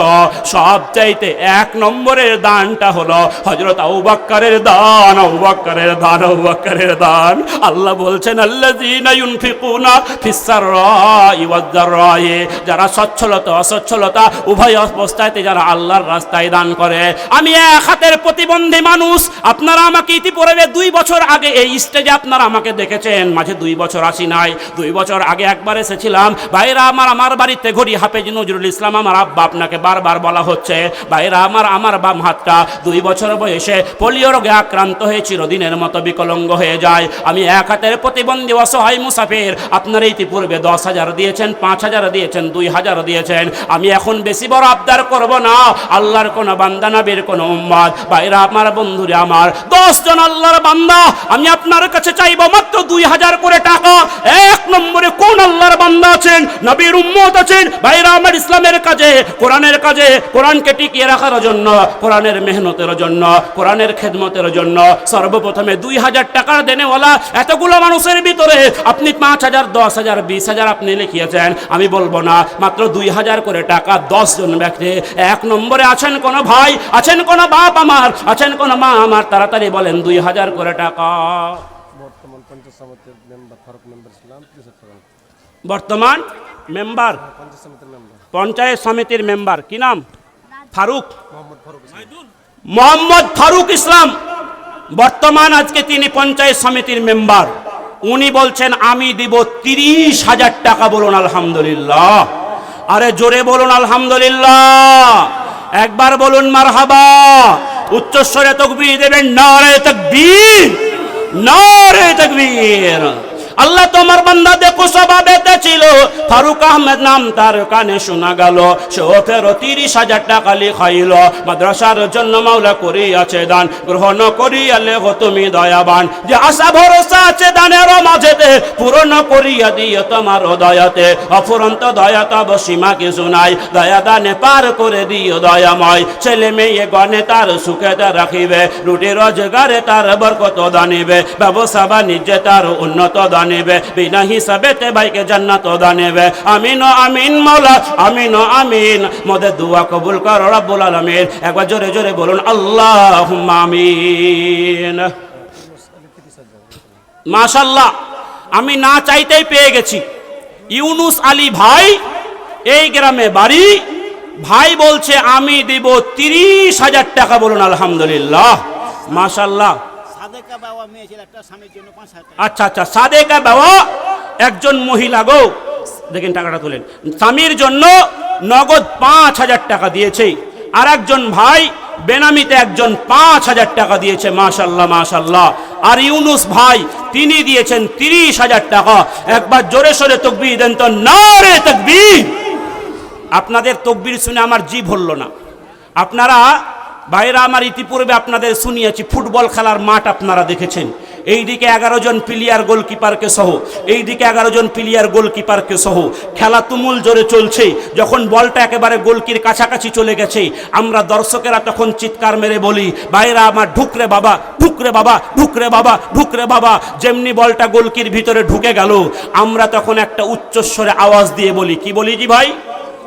A: সবচাইতে 1 নম্বরের দানটা হলো হযরত আবু বকরের দান, আবু বকরের দান, আবু বকরের দান। আল্লাহ বলছেন, আল্লাযীনা ইউনফিকুনা ফিস সাররাই ওয়াদ দাররাই, যারা সচ্ছলতা অসচ্ছলতা উভয় অবস্থাতে যারা আল্লাহর রাস্তায় দান করে। আমি 1 হাতের প্রতিবন্ধী মানুষ, আপনারা আমাকে ইতিপূর্বে 2 বছর আগে এই স্টেজে আপনারা আমাকে দেখেছেন, মাঝে 2 বছর আসি নাই, 2 বছর আগে একবার এসেছিলাম। ভাইরা আমার বাড়িতে ঘড়ি হাফেজ নজরুল ইসলাম আমার আব্বা, আপনাকে বারবার বলা হচ্ছে। ভাইরা আমার বাম হাতটা 2 বছর বয়সে পোলিও রোগে আক্রান্ত হয়ে চিরদিনের মতো বিকলাঙ্গ হয়ে যায়। আমি 1 হাতের প্রতিবন্ধী অসহায় মুসাফির। আপনারা ইতিপূর্বে 10,000 দিয়েছেন, 5,000 দিয়েছেন, 2,000 দিয়েছেন। আমি এখন বেশি বড় আবদার করব না। আল্লাহর কোন বান্দা, নবীর কোন উম্মত, ভাইরা আমার, বন্ধুরে আমার, 10 জন আল্লাহর বান্দা আমি আপনার কাছে চাইবো মাত্র 2,000 করে টাকা। 1 নম্বরে কোন আল্লাহর বান্দা আছেন, নবীর উম্মত আছেন, ভাইরা আমার, ইসলামের কাজে, কোরআনের কাজে, কোরআনকে টিকিয়ে রাখার জন্য, কোরআনের মেহনতের জন্য, কোরআনের খেদমতের জন্য সর্বপ্রথমে 2,000 টাকার দেনেওয়ালা এতগুলো মানুষের ভিতরে আপনি 5,000, 10,000, 20,000 আপনি লিখিয়েছেন। আমি বলবো না, মাত্র 2,000 করে টাকা 10 জন ব্যক্তি। 1 নম্বরে আছেন কোন ভাই, আছেন কোন বাপ আমার, আছেন কোন মা আমার, তাড়াতাড়ি বলেন 2,000 করে টাকা।
B: বর্তমান পঞ্চায়েত সমিতির মেম্বার ফারুক মেম্বার ছিলাম।
A: বর্তমান মেম্বার, পঞ্চায়েত সমিতির মেম্বার, কি নাম? ফারুক, মোহাম্মদ ফারুক ইসলাম। বর্তমান আজকে তিনি পঞ্চায়েত সমিতির মেম্বার। উনি বলছেন আমি দিব 30,000 টাকা। বলুন আলহামদুলিল্লাহ। আরে জোরে বলুন আলহামদুলিল্লাহ। একবার বলুন মারহাবা। উচ্চস্বরে তাকবীর দেবেন, নারে তাকবীর, নারে তাকবীর। আল্লাহ তোমার বান্দা দেখো স্বভাবেতে ছিল ফারুক আহমেদ নাম তার কানে শোনা গেল, সেও ফেরো 30,000 টাকা লিখাইল, মাদ্রাসার জন্য মাওলা করিয়াছে দান, গ্রহণ করিয়া লেখো তুমি দয়াবান, যে আশা ভরসা আছে দানের মাঝেতে, পূরণ করিয়া দিও তোমার দয়াতে, অফুরন্ত দয়া তব সীমা কিছু নাই, দয়া দানে পার করে দিও দয়াময়, ছেলে মেয়ে গণে তার সুখেতে রাখিবে, রুটি রোজগারে তার বরকত দানিবে, ব্যবসা বাণিজ্যে তার উন্নত দানিবে, বিনা হিসাবেতে ভাইকে জান্নাত দানিবে। আমিন ও আমিন মাওলা, আমিন ও আমিন, মোদের দুয়া কবুল কর রব্বুল আলামিন। একবার জোরে জোরে বলুন আল্লাহুম্মা আমিন। মাশাআল্লাহ, আমি না চাইতেই পেয়ে গেছি। ইউনুস আলী ভাই, এই গ্রামে বাড়ি। ভাই বলছে আমি দিব 30,000 টাকা। বলুন আলহামদুলিল্লাহ, মাশাআল্লাহ।
C: সাদেকা বাবা মেয়ে ছিল একটা স্বামীর জন্য 5,000 টাকা।
A: আচ্ছা আচ্ছা, সাদেকা বাবা একজন মহিলা গো, দেখেন টাকাটা তোলেন, স্বামীর জন্য নগদ 5,000 টাকা দিয়েছে। আর একজন ভাই বেনামিতে একজন 5,000 টাকা দিয়েছে। মাশাআল্লাহ মাশাআল্লাহ। আর ইউনুস ভাই তিনি দিয়েছেন 30,000 টাকা। একবার জোরে সোরে তাকবীর দেন তো, নারে তাকবীর। আপনাদের তাকবীর শুনে আমার জিভ হল না। আপনারা ভাইরা আমার ইতিপূর্বে আপনাদের শুনিয়েছি, ফুটবল খেলার মাঠ আপনারা দেখেছেন, এইদিকে 11 জন প্লেয়ার গোলকিপারকে সহ, এইদিকে 11 জন প্লেয়ার গোলকিপারকে সহ খেলা তুমুল জোরে চলছে। যখন বলটা একেবারে গোলকির কাছাকাছি চলে গেছে, আমরা দর্শকেরা তখন চিৎকার মেরে বলি, ভাইরা আমার ঢুকরে বাবা, ঢুকরে বাবা, ঢুকরে বাবা, ঢুকরে বাবা। যেমনি বলটা গোলকির ভিতরে ঢুকে গেল, আমরা তখন একটা উচ্চস্বরে আওয়াজ দিয়ে বলি, কি বলি জি ভাই,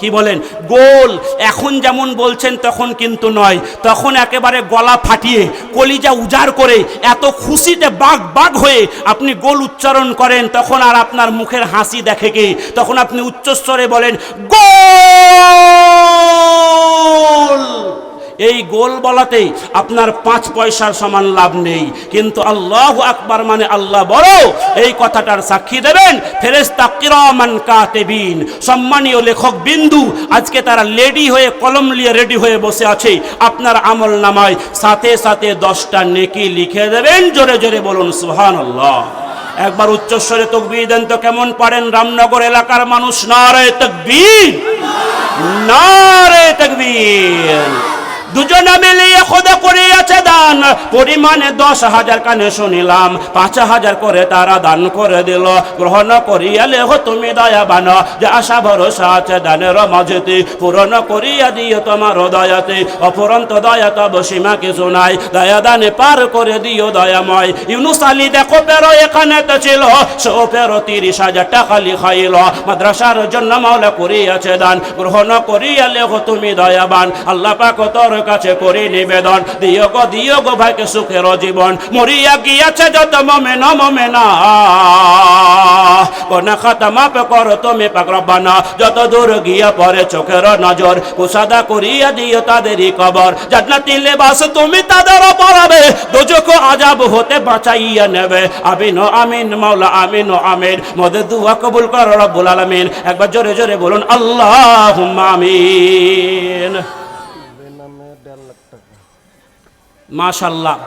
A: কি বলেন, গোল। এখন যেমন বলছেন তখন কিন্তু নয়, তখন একেবারে গলা ফাটিয়ে কলিজা উজাড় করে এত খুশিতে বাগ বাগ হয়ে আপনি গোল উচ্চারণ করেন, তখন আর আপনার মুখের হাসি দেখে কে, তখন আপনি উচ্চস্বরে বলেন গোল। এই গোল বলাতে আপনার 5 পয়সার সমান লাভ নেই, কিন্তু আল্লাহু আকবার মানে আল্লাহ বড়, এই কথাটার সাক্ষী দেবেন ফেরেশতা কিরামান কাতিবিন, সম্মানীয় লেখক বিন্দু, আজকে তারা লেডি হয়ে কলম নিয়ে রেডি হয়ে বসে আছে। আপনার আমল নামায় সাথে সাথে 10টা নেকি লিখে দেবেন। জোরে জোরে বলুন সুবহানাল্লাহ। একবার উচ্চস্বরে তাকবীর দেন তো, কেমন পারেন রামনগর এলাকার মানুষ? নারে তাকবীর, নারে তাকবীর। দুজনে মিলিয়ে খোদা করিয়াছে দান, পরিমাণে 10,000 কানে শুনিলাম, 5,000 করে তারা দান করে দিল। গ্রহণ করিয়া লেহ তুমি দয়াবান, যে আশা ভরসা আছে দানের মাঝেতে, পূরণ করিয়া দিও তোমার দয়াতে, অফুরন্ত দয়া তব সীমা কিছু নাই, দয়া দানে পার করে দিও দয়াময়। ইউনুস আলী দেখো পেরো এখানে তো ছিল, সেও ফেরো 30,000 টাকা লিখাইল, মাদ্রাসার জন্য মাওলা করিয়াছে দান, গ্রহণ করিয়া লেহ তুমি দয়াবান। আল্লাহ পাক তোর কাছে করি নিবেদন, দিও গো ভাইকে সুখের জীবন, মরিয়া গিয়াছে যত মোমেন মোমেনা, কোন খাতা মাপ করো তুমি পাক রব্বানা, যত দূর গিয়া পরে চোখের নজর, কুসাদা করিয়া দিও তাদেরই কবর, জান্নাতি লেবাস তুমি তাদের পরাবে, দোজখ আযাব হতে বাঁচাইয়া নেবে। আমিন ও আমিন মাওলা, আমিন ও আমিন। মোদের দুয়া কবুল করো রব্বুল আলামিন। একবার জোরে জোরে বলুন আল্লাহুম্মা আমিন।
B: বেনামে 1.5 লাখ টাকা।
A: মাশাল্লাহ।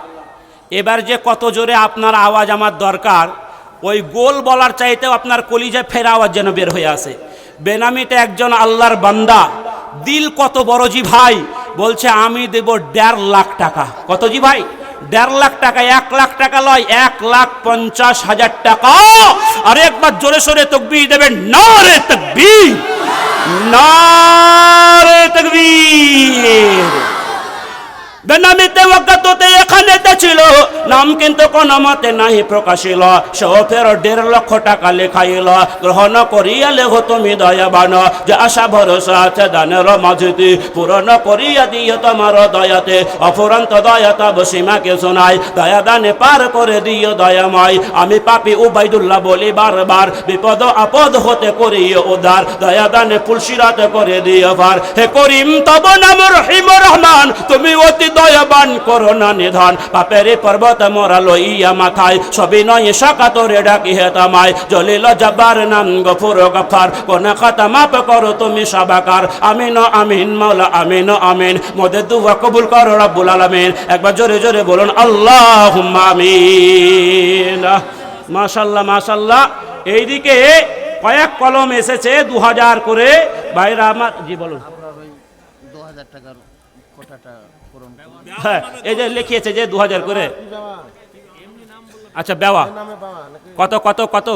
A: এবার যে কত জোরে আপনার আওয়াজ আমার দরকার, ওই গোল বলার চাইতেও আপনার কলিজায় ফেরা আওয়াজ যেন বের হয়ে আসে। বেনামিতে একজন আল্লাহর বান্দা, দিল কত বড় জি ভাই, বলছে আমি দেব 1.5 লাখ টাকা। কত জি ভাই? 1.5 লাখ টাকা। 1 লাখ টাকা লয়, 1,50,000 টাকা। আর একবার জোরে সোরে তাকবীর দেবেন, নারে তাকবীর, নারে তাকবীর। বেনামিতে ওয়াক্কাততে এখানে ছিল, নাম কিন্তু কোন মতে নাহি প্রকাশিল, সেও ফের 1.5 লক্ষ টাকা লেখাইল। গ্রহণ করিয়া লেহ তুমি দয়াবান, যে আশা ভরসা আছে দানের মাঝেতে, পূরণ করিয়া দিও তোমার দয়াতে, অফুরন্ত দয়া তব সীমা কিছু নাই, দয়া দানে পার করে দিও দয়াময়। আমি পাপী উবাইদুল্লাহ বলি বারবার, বিপদ আপদ হতে করিও উদ্ধার, দয়া দানে ফুলসিরাতে করে দিও পার। হে করিম তব নাম রহিম রহমান, তুমি অতি দয়াবান করুণা নিধান, পাপের পর্বত মোরা লইয়া মাথায়, সবই নয় সাকাতরে ডাকি হে তামায়, জলিল জব্বার নাম গফুর গফার, কোন খাতা মাপ করো তুমি সাবাকার। আমিন আমিন মাওলা, আমিন আমিন। মোদের দুয়া কবুল করো রব্বুল আলামিন। একবার জোরে জোরে বলুন আল্লাহুম্মা আমিন। মাশাল্লাহ মাশাল্লাহ। এইদিকে কয়েক কলম এসেছে 2000 করে। ভাইরা আমার, জি বলুন।
C: আপনার ওই 2000 টাকার কোটাটা পূরণ করুন।
A: হ্যাঁ, এই যে লিখিয়েছে যে 2000 করে। আচ্ছা, বেওয়া কত কত কত?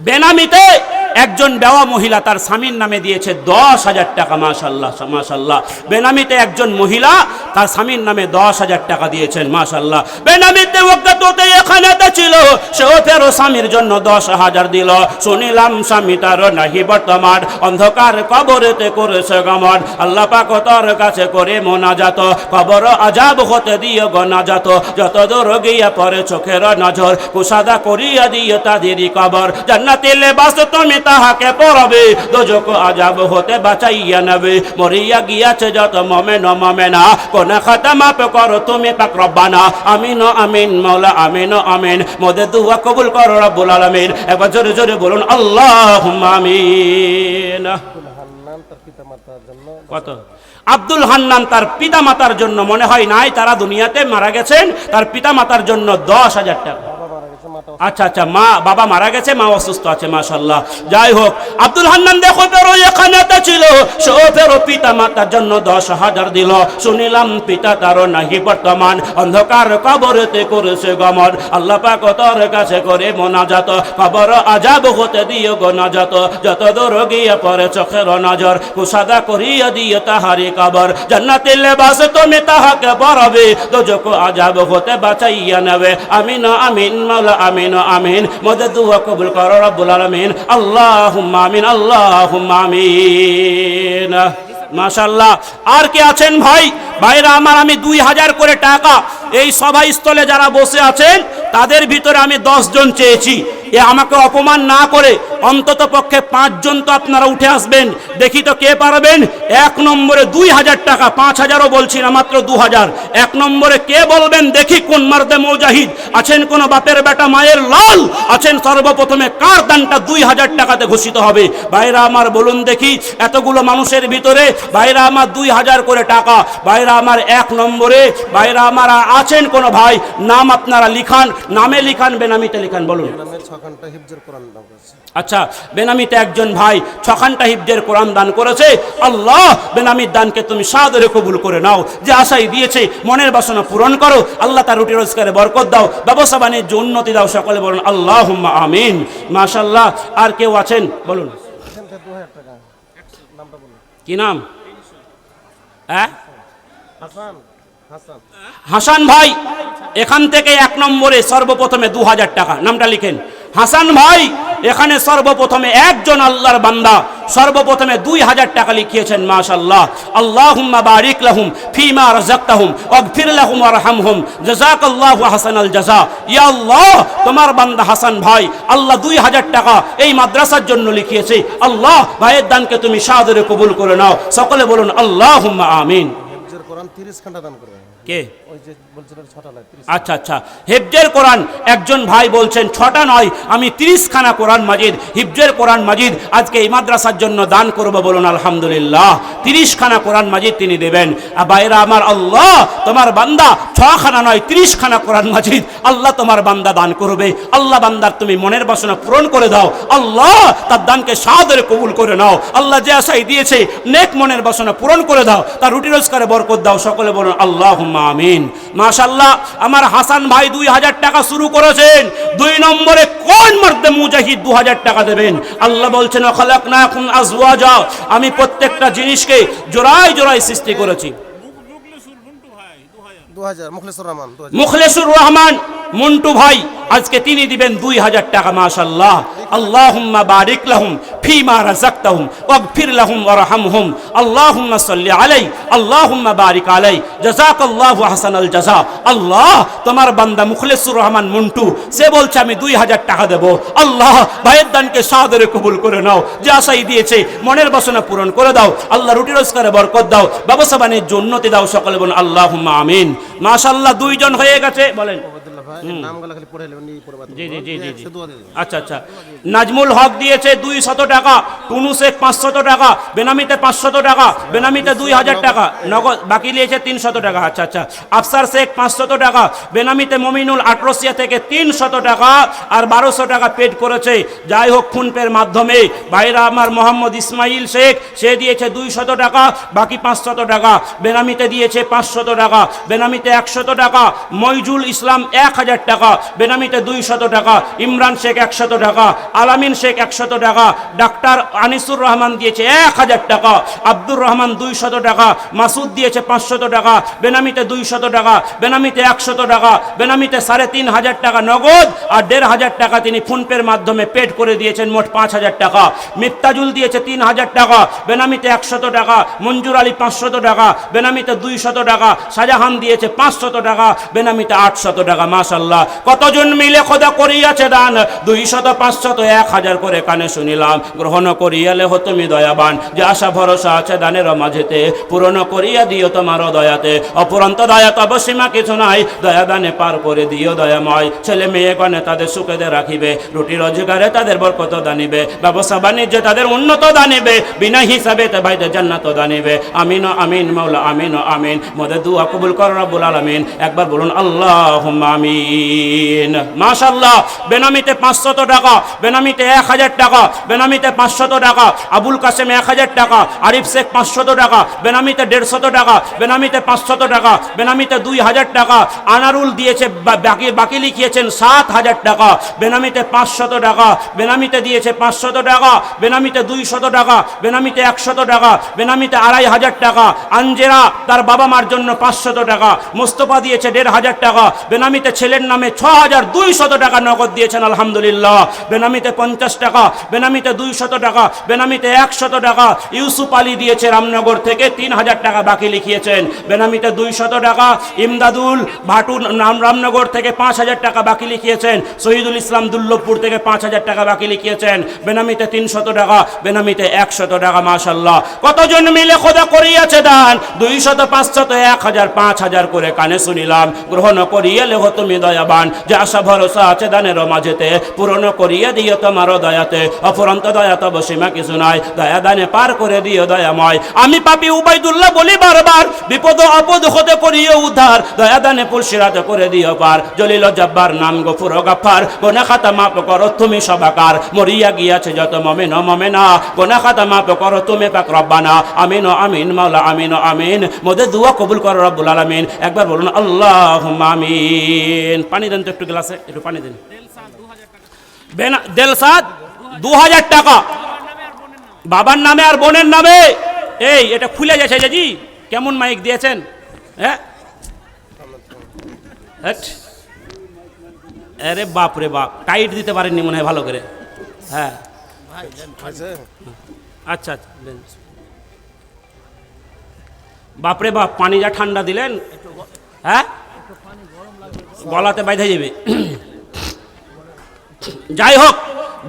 A: বেনামিতে একজন বেওয়া মহিলা তার স্বামীর নামে দিয়েছে 10,000 টাকা। মাশাল্লাহ মাশাল্লাহ। বেনামিতে একজন মহিলা তার স্বামীর নামে 10,000 টাকা দিয়েছেন। মাশাল্লাহ। বেনামিতে ওয়াক্ততে এখানে ছিল, সেও ফেরো স্বামীর জন্য 10,000 দিল। শুনিলাম স্বামী তার নাহি বর্তমান, অন্ধকার কবরেতে করেছে গমন। আল্লাহ পাক তোর কাছে করে মোনাজাত, কবর আজাব হতে দিয়ে গনাজাত। যত দূর গিয়া পরে চোখের নজর, কুসাদা করিয়া দিয়ে তাদেরই কবর। জান্নাতে লেবাস তুমি তাহাকে পরাবে, দোজক আজাব হতে বাঁচাইয়া নেবে। মরিয়া গিয়াছে যত মোমেন ও মোমেনা, কোন খাতা মাপ করো তুমি পাক রব্বানা। আমিন আমিন মাওলা আমিন আমিন। মোদের দুয়া কবুল করো রব্বুল আলামিন। একবার জোরে জোরে বলুন আল্লাহুম্মা আমিন।
B: হান্নান তার পিতামাতার জন্য
A: কত? আব্দুল হান্নান তার পিতা মাতার জন্য, মনে হয় নাই তারা দুনিয়াতে মারা গেছেন, তার পিতা মাতার জন্য 10,000 টাকা।
B: বাবা মারা গেছে, মাটা
A: আচ্ছা আচ্ছা, মা বাবা মারা গেছে, মা অসুস্থ আছে। মাশাআল্লাহ। যাই হোক, আব্দুল হান্নান দেখো ফেরো এখানে ছিল, সেও ফেরো পিতা মাতার জন্য 10,000 দিল। শুনিলাম পিতা তার নাহি বর্তমান, অন্ধকার কবরেতে করেছে গমন। আল্লাহ পাক তোর কাছে করে মোনাজাত, কবর আজাব হতে দিও গনাজাত। যত দূর গিয়া পরে চোখের নজর, কুসাদা করিয়া দিয়ে তাহারি কবর। জান্নাতে লেবাস তুমি তাহাকে পরাবে, দোজক আজাব হতে বাঁচাইয়া নেবে। আমিন আমিন মাওলা আমিন আমিন। মোদের দুয়া কবুল করো রব্বুল আলামিন। আল্লাহুম্মা আমিন আল্লাহুম্মা আমিন। মাশাআল্লাহ। আর কে আছেন ভাই? ভাইরা আমার, আমি 2000 করে টাকা এই সভাস্থলে যারা বসে আছেন তাদের ভিতরে আমি 10 জন চেয়েছি। এ আমাকে অপমান না করে অন্তত পক্ষে 5 জন তো আপনারা উঠে আসবেন। দেখি তো কে পারবেন। 1 নম্বরে 2000 টাকা, 5000ও বলছি না, মাত্র 2000। 1 নম্বরে কে বলবেন দেখি? কোন মার্দে মুজাহিদ আছেন? কোন বাপের বেটা মায়ের লাল আছেন? সর্বপ্রথমে কার দানটা 2000 টাকাতে ঘোষিত হবে? ভাইরা আমার বলুন দেখি, এতগুলো মানুষের ভিতরে ভাইরা আমার 2000 করে টাকা। ভাইরা আমার 1 নম্বরে ভাইরা আমার আছেন কোন ভাই? নাম আপনারা লিখান, নামে লিখান, বেনামিতে লিখান। বলুন।
B: নামের 6 ঘন্টা হিফজের কোরআন দান করেছে।
A: আচ্ছা, বেনামিতে একজন ভাই 6 ঘন্টা হিফজের কোরআন দান করেছে। আল্লাহ বেনামির দানকে তুমি সাদরে কবুল করে নাও। যে আশাই দিয়েছে মনের বাসনা পূরণ করো। আল্লাহ তার রুটি রোজগারে বরকত দাও, ব্যবসা বাণিজ্য উন্নতি দাও। সকলে বলুন আল্লাহুম্মা আমিন। মাশাআল্লাহ। আর কেউ আছেন? বলুন।
B: এখান থেকে 2000 টাকা। নামটা বলুন।
A: কি নাম? হ্যাঁ,
B: হাসান। হাসান
A: হাসান ভাই। এখান থেকে 1 নম্বরে সর্বপ্রথমে 2000 টাকা। নামটা লিখেন। হাসান ভাই এখানে সর্বপ্রথমে একজন আল্লাহর বান্দা সর্বপ্রথমে 2000 টাকা লিখিয়েছেন। মাশাআল্লাহ। আল্লাহুম্মা বারিক লাহুম ফিমা রাযাকতাহুম ওয়াগফির লাহুম ওয়ারহামহুম জাযাকাল্লাহু হাসানাল জাযা। ইয়া আল্লাহ, তোমার বান্দা হাসান ভাই আল্লাহ 2000 টাকা এই মাদ্রাসার জন্য লিখিয়েছে। আল্লাহ ভাইয়ের দানকে তুমি সাদরে কবুল করে নাও। সকলে বলুন আল্লাহুম্মা আমিন।
B: হিফজের কোরআন 30 ঘন্টা দান করবে।
A: কে?
B: ওই যে বলছিলেন 6টা নয় 30।
A: আচ্ছা আচ্ছা, হিফজের কোরআন একজন ভাই বলছেন 6টা নয়, আমি 30 খানা কোরআন মাজিদ, হিফজের কোরআন মাজিদ আজকে এই মাদ্রাসার জন্য দান করব। বলুন আলহামদুলিল্লাহ। 30 খানা কোরআন মাজিদ তিনি দেবেন। আর ভাইরা আমার, আল্লাহ তোমার বান্দা 6 খানা নয় 30 খানা কোরআন মাজিদ আল্লাহ তোমার বান্দা দান করবে। আল্লাহ বান্দার তুমি মনের বাসনা পূরণ করে দাও। আল্লাহ তার দানকে সাদরে কবুল করে নাও। আল্লাহ যে আশাই দিয়েছে নেক মনের বাসনা পূরণ করে দাও, তার রুটি রোজগারে বরকত দাও। সকলে বলুন আল্লাহুম্মা আমিন। মাশাআল্লাহ। আমার হাসান ভাই 2000 টাকা শুরু করেছেন। 2 নম্বরে কোন মার্দে মুজাহিদ 2000 টাকা দেবেন? আল্লাহ বলছেন খালাকনাকুম আজওয়াজা, আমি প্রত্যেকটা জিনিসকে জোড়ায় জোড়ায় সৃষ্টি করেছি।
B: 2000 মুখলেসুর রহমান 2000।
A: মুখলেসুর রহমান মন্টু ভাই আজকে তিনি দিবেন 2000 টাকা। মাশাআল্লাহ। আল্লাহুম্মা বারিক লাহুম ফিমা রাযাকতাহুম ওয়াগফির লাহুম ওয়ারহামহুম আল্লাহুম্মা সাল্লি আলাইহি আল্লাহুম্মা বারিক আলাইহি জাযাকাল্লাহু হাসানাল জাযা। আল্লাহ তোমার বান্দা মুখলেসুর রহমান মন্টু সে বলছে আমি 2000 টাকা দেব। আল্লাহ ভাইয়ের দানকে সাদরে কবুল করে নাও। যে আশাই দিয়েছে মনের বাসনা পূরণ করে দাও। আল্লাহ রুটি রোজগারে বরকত দাও, ব্যবসা বাণিজ্য উন্নতি দাও। সকলে বলুন আল্লাহুম্মা আমিন। মাশাআল্লাহ। 2 জন হয়ে গেছে। বলেন।
B: ওবায়দুল্লাহ ভাই নামগুলো খালি পড়ে নেবেন এই পড়ে
A: জি জি জি জি জি।
B: দোয়া দিয়ে দেবেন।
A: আচ্ছা আচ্ছা, নাজমুল হক দিয়েছে 200 টাকা, টুনু শেখ 500 টাকা, বেনামিতে 500 টাকা, বেনামিতে 2000 টাকা, নগদ বাকি দিয়েছে 300 টাকা। আচ্ছা আচ্ছা, আফসার শেখ 500 টাকা, বেনামিতে মমিনুল আটরসিয়া থেকে 300 টাকা আর 1200 টাকা পেড করেছে। যাই হোক, ফোনপের মাধ্যমে ভাইরা আমার মোহাম্মদ ইসমাইল শেখ সে দিয়েছে 200 টাকা, বাকি 500 টাকা, বেনামিতে দিয়েছে 500 টাকা, বেনামিতে 100 টাকা, মইজুল ইসলাম 1000 টাকা, বেনামিতে 200 টাকা, ইমরান শেখ 100 টাকা, আলামিন শেখ 100 টাকা, ডাক্তার আনিসুর রহমান দিয়েছে 1000 টাকা, আব্দুর রহমান 200 টাকা, মাসুদ দিয়েছে 500 টাকা, বেনামিতে 200 টাকা, বেনামিতে 100 টাকা, বেনামিতে 3500 টাকা নগদ আর 1500 টাকা তিনি ফোনপের মাধ্যমে পেড করে দিয়েছেন, মোট 5000 টাকা। মিফতাজুল দিয়েছে 3000 টাকা, বেনামিতে 100 টাকা, মঞ্জুর আলী 500 টাকা, বেনামিতে 200 টাকা, শাহজাহান দিয়েছে 500 টাকা, বেনামিতে 800 টাকা। মাশাআল্লাহ, কতজন মিলে খোদা করিয়াছে দান, 200 500 1000 করে কানে শুনিলাম, গ্রহণ করিয়ালে হো তুমি দয়াবান, যে আশা ভরসা আছে দানের মাঝেতে, পূরণ করিয়া দিও তোমার দয়াতে, অপুরন্ত দয়া তব সীমা কিছু নাই, দয়া দানে পার করে দিও দয়াময়, ছেলে মেয়ে গণে তাদের সুখেতে রাখিবে, রুটি রোজগারে তাদের বরকত দানিবে, ব্যবসা বাণিজ্যে তাদের উন্নত দানিবে, বিনা হিসাবে তে ভাইতে জান্নাত দানিবে। আমিন আমিন মাওলা, আমিন আমিন, মোদের দুয়া কবুল কর রব্বুল আলামিন। একবার বলুন আল্লাহুম্মা আমিন। মাশাআল্লাহ, বেনামিতে 500 টাকা, বেনামিতে 1000 টাকা, বেনামিতে 500 টাকা, আবুল কাসেম 1000 টাকা, আরিফ শেখ 500 টাকা, বেনামিতে 150 টাকা, বেনামিতে 500 টাকা, বেনামিতে 2000 টাকা, আনারুল দিয়েছে বাকি লিখিয়েছেন 7000 টাকা, বেনামিতে 500 টাকা, বেনামিতে দিয়েছে 500 টাকা, বেনামিতে 200 টাকা, বেনামিতে 100 টাকা, বেনামিতে 2500 টাকা, আঞ্জেরা তার বাবা মার জন্য 500 টাকা, মোস্তফা দিয়েছে 1500 টাকা, বেনামিতে ছেলের নামে 6200 টাকা নগদ দিয়েছেন আলহামদুলিল্লাহ, বেনামিতে 50 টাকা, বেনামিতে 200 টাকা, বেনামিতে 100 টাকা, ইউসুফ আলী দিয়েছে রামনগর থেকে 3000 টাকা বাকি লিখিয়েছেন, বেনামিতে 200 টাকা, ইমদাদুল ভাটু রামনগর থেকে 5000 টাকা বাকি লিখিয়েছেন, শহীদুল ইসলাম দুর্লভপুর থেকে 5000 টাকা বাকি লিখিয়েছেন, বেনামিতে 300 টাকা, বেনামিতে 100 টাকা। মাশাআল্লাহ, কতজন মিলে খোদা করিয়াছে দান, 200 500 1000 5000 করে কানে শুনিলাম, গ্রহণ করিয়ালে হো তুমি দয়াবান, যে আশা ভরসা আছে দানের মাঝেতে, পূরণ করিয়া দিও তোমার দয়াতে, অফুরন্ত দয়া তব সীমা কিছু নাই, দয়া দানে পার করে দিও দয়াময়। আমি পাপী উবাইদুল্লাহ বলি বারবার, বিপদ আপদ হতে করিও উদ্ধার, দয়া দানে পুলসিরাতে করে দিও পার, জলিল জব্বার নাম গফুর গাফফার, গুনাহ খাতা মাফ করো তুমি সবাকার, মরিয়া গিয়াছে যত মুমিন ও মুমিনা, গুনাহ খাতা মাফ করো তুমি পাক রব্বানা। আমিন আমিন মাওলা, আমিন আমিন, মোদের দুয়া কবুল করো রব্বুল আলামিন। একবার বলুন আল্লাহুম্মা আমিন। পানি দেন তো একটু গ্লাসে, একটু পানি দেন। দেলসাদ 2000 টাকা, বাবার নামে আর বোনের নামে। এই এটা খুলে গেছে যে জি, কেমন মাইক দিয়েছেন? হ্যাঁ, আরে বাপ রে বাপ, টাইট দিতে পারেননি মনে হয় ভালো করে। হ্যাঁ
B: আছে
A: আচ্ছা আচ্ছা, বাপরে বাপ, পানি যা ঠান্ডা দিলেন, হ্যাঁ গলাতে বাইধে যাবে। যাই হোক,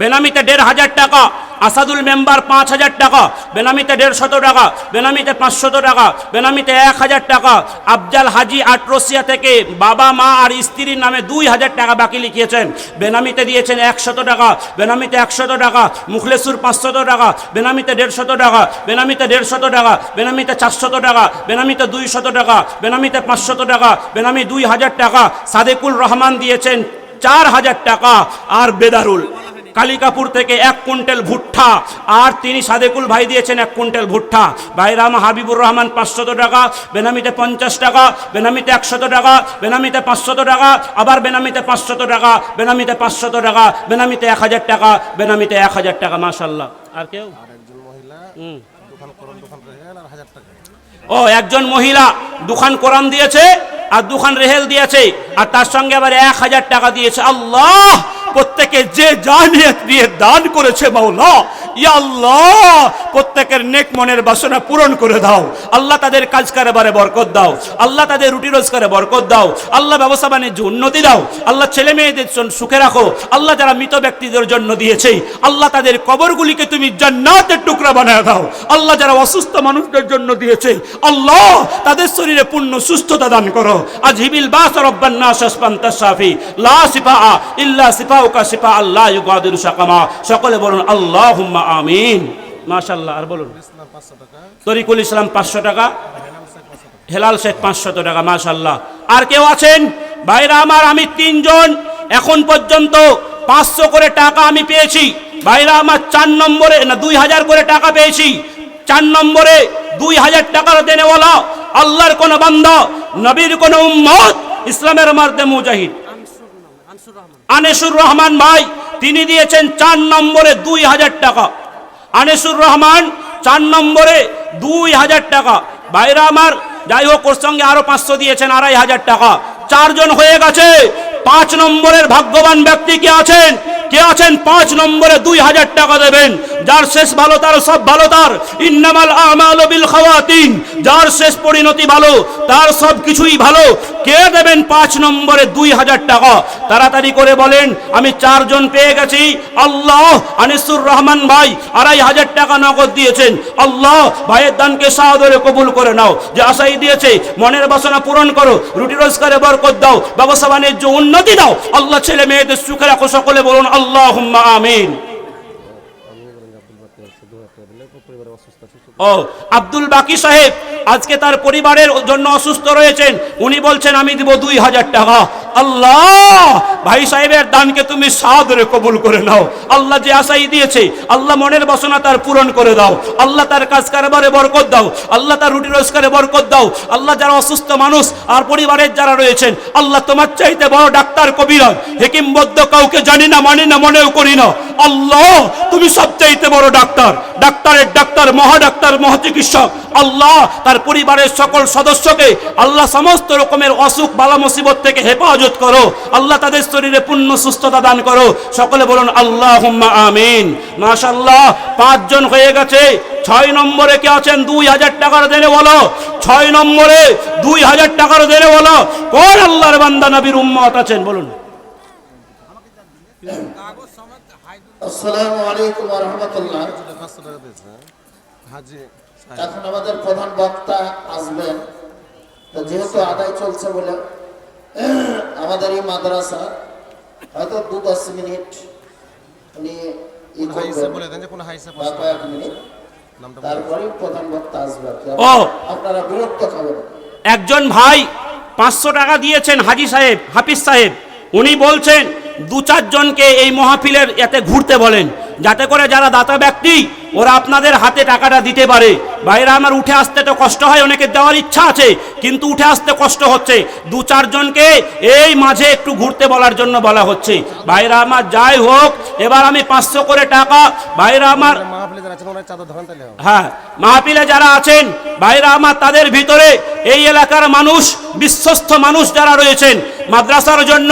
A: বেনামিতে 1500 টাকা, আসাদুল মেম্বার 5000 টাকা, বেনামিতে 150 টাকা, বেনামিতে 500 টাকা, বেনামিতে 1000 টাকা, আফজাল হাজি আটরসিয়া থেকে বাবা মা আর স্ত্রীর নামে 2000 টাকা বাকি লিখিয়েছেন, বেনামিতে দিয়েছেন 100 টাকা, বেনামিতে 100 টাকা, মুখলেসুর 500 টাকা, বেনামিতে 150 টাকা, বেনামিতে 150 টাকা, বেনামিতে 400 টাকা, বেনামিতে 200 টাকা, বেনামিতে 500 টাকা, বেনামি 2000 টাকা, সাদেকুল রহমান দিয়েছেন 4000 টাকা, আর বেদারুল কালিকাপুর থেকে 1 কুইন্টাল ভুট্টা, আর তিনি সাদেকুল ভাই দিয়েছেন 1 কুইন্টাল ভুট্টা। ভাইরাম হাবিবুর রহমান 500 টাকা, বেনামিতে 50 টাকা, বেনামিতে 100 টাকা, বেনামিতে 500 টাকা, আবার বেনামিতে 500 টাকা, বেনামিতে 500 টাকা, বেনামিতে 1000 টাকা, বেনামিতে 1000 টাকা। মাশাআল্লাহ। আর কেউ?
B: আর একজন মহিলা দোকান করেন, দোকান রেহেল আর 1000 টাকা।
A: ও, একজন মহিলা দোকান কোরআন দিয়েছে আর দোকান রেহেল দিয়েছে, আর তার সঙ্গে আবার 1000 টাকা দিয়েছে। আল্লাহ, প্রত্যেকে যে যা নিয়ে দান করেছে মাওলা, ইয়া আল্লাহ প্রত্যেকের নেক মনের বাসনা পূরণ করে দাও। আল্লাহ তাদের কাজ কারবারে বরকত দাও। আল্লাহ তাদের রুটি রোজগারে বরকত দাও। আল্লাহ ব্যবসা বাণিজ্যে উন্নতি দাও। আল্লাহ ছেলে মেয়েদের সুখে রাখো। আল্লাহ যারা মৃত ব্যক্তিদের জন্য দিয়েছে আল্লাহ তাদের কবরগুলিকে তুমি জান্নাতের টুকরা বানায় দাও। আল্লাহ যারা অসুস্থ মানুষদের জন্য দিয়েছে আল্লাহ তাদের শরীরে পূর্ণ সুস্থতা দান করো। আজহিবিল বাস রব্বান নাস আসফান্তা শাফি লা শিফা ইল্লা শিফাউকা শিফা আল্লাহ ইউগাদিরু সাকামা। সকলে বলুন আল্লাহুম্মা আমিন। মাশাআল্লাহ। আর বলুন
B: ইসলাম 500 টাকা,
A: তরিকুল ইসলাম 500 টাকা,
B: হেলাল শেখ 500 টাকা।
A: হেলাল শেখ 500 টাকা। মাশাআল্লাহ। আর কেউ আছেন? ভাইরা আমার, আমি 3 জন এখন পর্যন্ত 500 করে টাকা আমি পেয়েছি। ভাইরা আমার 4 নম্বরে না 2000 করে টাকা পেয়েছি। 4 নম্বরে 2000 টাকার দেনেওয়ালা আল্লাহর কোন বান্দা, নবীর কোন উম্মত, ইসলামের মার্দে মুজাহিদ আনিসুর রহমান ভাই, তিনি দিয়েছেন 4 নম্বরে 2000 টাকা। আনিসুর রহমান 4 নম্বরে 2000 টাকা। ভাইরা আমার, যাই হোক ওর সঙ্গে আরো 500 দিয়েছেন, 2500 টাকা। 4 জন হয়ে গেছে। 5 নম্বরের ভাগ্যবান ব্যক্তি কে আছেন? কে আছেন 5 নম্বরে 2000 টাকা দেবেন? যার শেষ ভালো তার সব ভালো তার। ইন্নামাল আমালু বিল খাওয়াতিন, যার শেষ পরিণতি ভালো তার সব কিছুই ভালো। কে দেবেন 5 নম্বরে 2000 টাকা? তাড়াতাড়ি করে বলেন। আমি 4 জন পেয়ে গেছি। আল্লাহ আনিসুর রহমান ভাই 2500 টাকা নগদ দিয়েছেন। আল্লাহ ভাইয়ের দানকে সাদরে কবুল করে নাও। যে আশাই দিয়েছে মনের বাসনা পূরণ করো, রুটি রোজগারে বরকত দাও, ব্যবসা বাণিজ্য উন্নতি দাও। আল্লাহ ছেলে মেয়েদের সুখে রাখো। সকলে বলুন আল্লাহুম্মা আমিন। ও আব্দুল বাকি সাহেব আজকে তার পরিবারের জন্য অসুস্থ রয়েছেন। উনি বলছেন আমি দিব 2000 টাকা। আল্লাহ ভাই সাহেবের দানকে তুমি সাদরে কবুল করে নাও। আল্লাহ যে আশাই দিয়েছে আল্লাহ মনের বাসনা তার পূরণ করে দাও। আল্লাহ তার কাজ কারবারে বরকত দাও। আল্লাহ তার রুটি রোজগারে বরকত দাও। আল্লাহ যারা অসুস্থ মানুষ আর পরিবারের যারা রয়েছেন আল্লাহ তোমার চাইতে বড় ডাক্তার কবিরাজ হেকিম বৈদ্য কাউকে জানি না, মানি না, মনেও করি না। আল্লাহ তুমি সবচাইতে বড় ডাক্তার, ডাক্তারের ডাক্তার, মহা ডাক্তার, মহাচিকিৎসক। আল্লাহ তার পরিবারের সকল সদস্যকে আল্লাহ সমস্ত রকমের অসুখ বালা মুসিবত থেকে হেফাজত করো। আল্লাহ তাদের শরীরে পূর্ণ সুস্থতা দান করো। সকলে বলুন আল্লাহুম্মা আমিন। মাশাআল্লাহ 5 জন হয়ে গেছে। 6 নম্বরে কে আছেন 2000 টাকার দেনে বলো? 6 নম্বরে 2000 টাকার দেনে বলো? কোন আল্লাহর বান্দা নবীর উম্মত আছেন? বলুন।
D: আসসালামু আলাইকুম ওয়া রাহমাতুল্লাহ।
B: 500 টাকা দিয়েছে হাজি সাহেব।
D: এখন আমাদের প্রধান বক্তা আসবেন। তো যেহেতু আদায় চলছে বলে আমাদের এই মাদ্রাসা হয়তো 2-10 মিনিট উনি
B: হাইসে বলে দেন যে কোন হাইসে
D: বা কয়েক মিনিট, তারপরে প্রধান বক্তা আসবে।
A: ও
D: আপনারা বিরক্ত খাবেন।
A: একজন ভাই 500 টাকা দিয়েছেন, হাজি সাহেব, হাফিজ সাহেব। উনি বলছেন 2-4 জনকে এই মাহফিলের এতে ঘুরতে বলেন, যাতে করে যারা দাতা ব্যক্তি ওরা আপনাদের হাতে টাকাটা দিতে পারে। ভাইরা আমার, উঠে আসতে তো কষ্ট হয়, অনেকে দেওয়ার ইচ্ছা আছে কিন্তু উঠে আসতে কষ্ট হচ্ছে। 2-4 জনকে এই মাঝে একটু ঘুরতে বলার জন্য বলা হচ্ছে। ভাইরা আমার, যাই হোক এবার আমি 500 করে টাকা, ভাইরা আমার,
B: মাহফিলে যারা আছেন ওরা চাদর ধরেন তাহলে হবে।
A: হ্যাঁ মাহফিলে যারা আছেন ভাইরা আমার, তাদের ভিতরে এই এলাকার মানুষ, বিশ্বস্ত মানুষ যারা রয়েছেন মাদ্রাসার জন্য